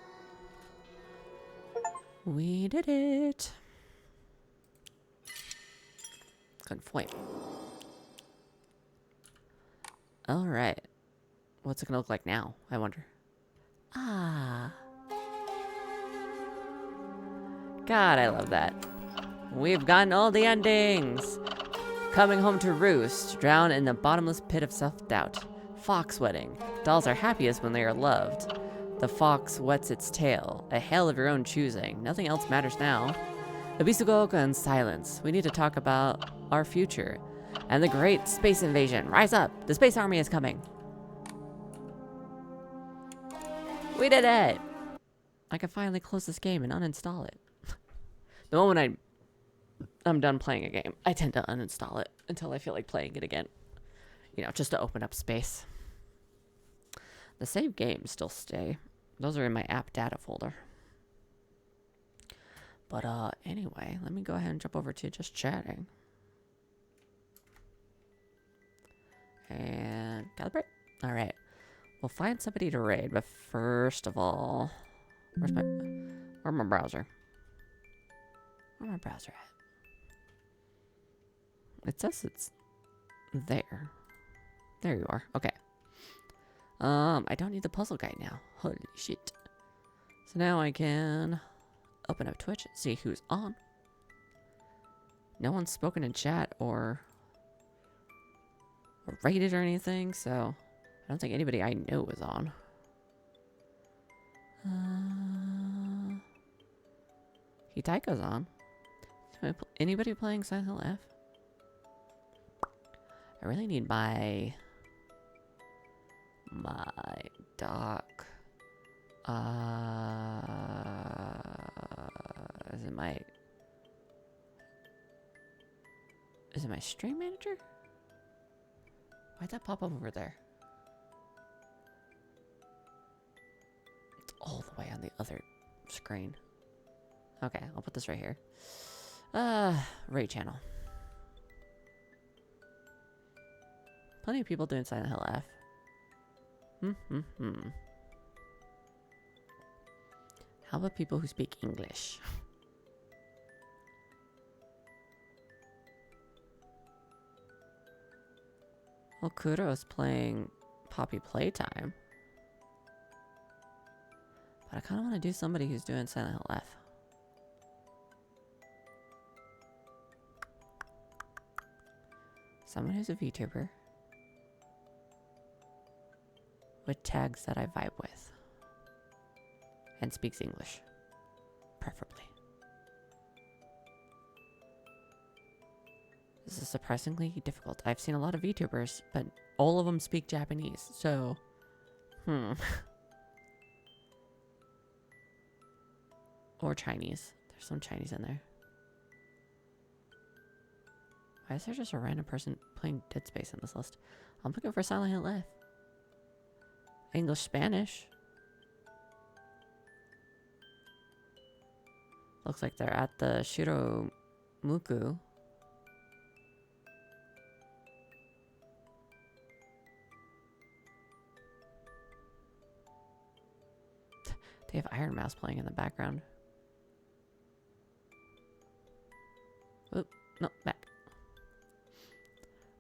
We did it. Conflame. Alright. What's it gonna look like now? I wonder. Ah. God, I love that. We've gotten all the endings. Coming home to roost. Drown in the bottomless pit of self-doubt. Fox wedding. Dolls are happiest when they are loved. The fox wets its tail. A hell of your own choosing. Nothing else matters now. Ebisugaoka and silence. We need to talk about our future. And the great space invasion. Rise up! The space army is coming. We did it! I can finally close this game and uninstall it. The moment I I'm done playing a game, I tend to uninstall it until I feel like playing it again. You know, just to open up space. The save games still stay. Those are in my app data folder. But anyway, let me go ahead and jump over to just chatting. And calibrate. Alright. We'll find somebody to raid, but first of all, where's my browser? Where's my browser at? It says it's there. There you are. Okay. I don't need the puzzle guide now. Holy shit. So now I can open up Twitch and see who's on. No one's spoken in chat or rated or anything, so I don't think anybody I know is on. Hitaiko's on. Anybody playing Silent Hill F? I really need my doc. Is it my stream manager? Why'd that pop up over there? It's all the way on the other screen. Okay, I'll put this right here. Raid channel. Plenty of people doing Silent Hill F. How about people who speak English? Well, Kuro's playing Poppy Playtime. But I kind of want to do somebody who's doing Silent Hill F. Someone who's a VTuber. With tags that I vibe with. And speaks English. Preferably. This is surprisingly difficult. I've seen a lot of VTubers, but all of them speak Japanese, so... Or Chinese. There's some Chinese in there. Why is there just a random person playing Dead Space in this list? I'm looking for Silent Hill F. English, Spanish. Looks like they're at the Shiromuku. They have Iron Mouse playing in the background. Oop, no, back.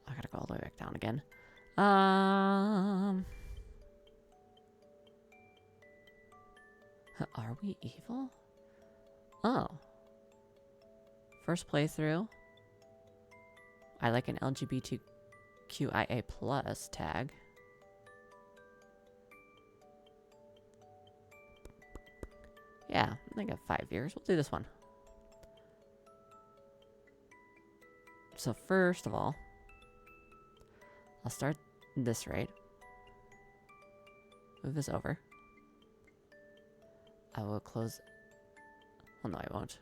I gotta go all the way back down again. Are we evil? Oh. First playthrough. I like an LGBTQIA+ tag. Yeah, I think I have 5 years. We'll do this one. So first of all, I'll start this raid. Move this over. I will close... Well, no, I won't.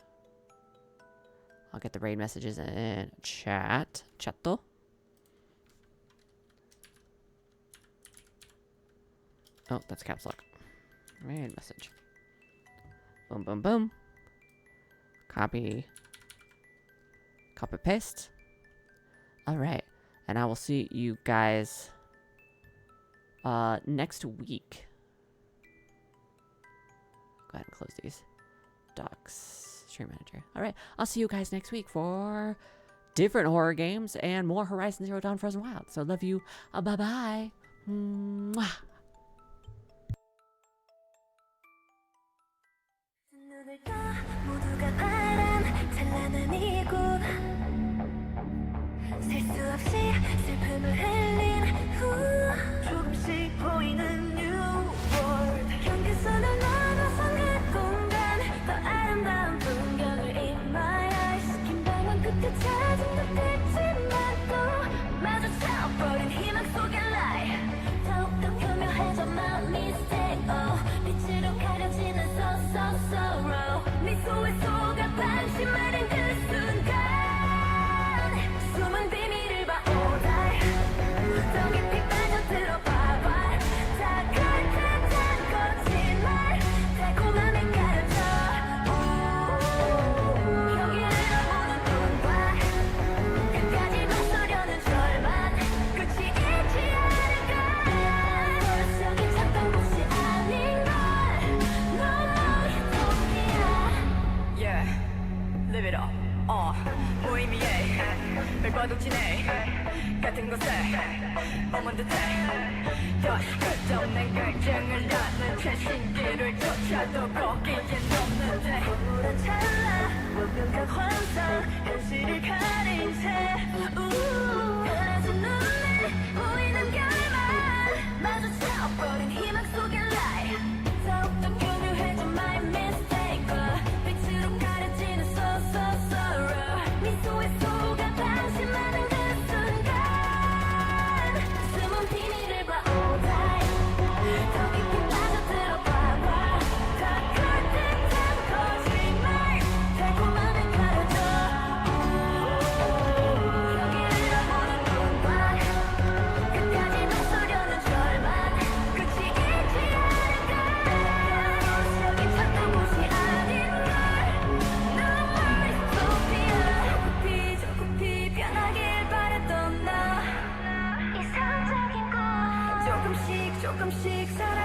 I'll get the raid messages in chat. Chatto. Oh, that's caps lock. Raid message. Boom, boom, boom. Copy. Copy, paste. Alright. And I will see you guys next week. Go ahead and close these. Docs. Stream manager. Alright. I'll see you guys next week for different horror games and more Horizon Zero Dawn Frozen Wild. So love you. Bye-bye. Mwah. 모두가 바람 찬란한 이곳 셀 수 없이 슬픔을 흘린 후 조금씩 보이는 new world 경계선을 넘어선 그 공간 더 아름다운 풍경을 in my eyes 긴 방황 끝에 찾은 듯했지만 또 마주쳐버린 희망 속의 lie 더욱더 교묘해져 마음이 stay 빛으로 가려지는 sorrow 미소에 속아 방심하는 그 순간 듯해 머문 듯해 다시 끝없는 갈증을 낳는 최신기를 쫓아도 거기엔 없는데 우울한 찰나 무감각 환상 현실을 가린 채 변해진 눈에 보이는 결말 마주쳐버린 희망 속의 lie 더욱더 교묘해져 my mistake와 빛으로 가려지는 so sorrow 미소에 속아 방심하는 그 순간 숨은 비밀을 봐 all time 더 깊이 빠져들어 봐봐 다 클 듯한 거짓말 달콤함에 가려져 여기를 아무런 눈과 끝까지 눈소려는 절망 끝이 있지 않을까 여기 찾던 곳이 아닌 널 눈물이 조급히 변하길 바랬던 나 이상적인 꿈 조금씩 살아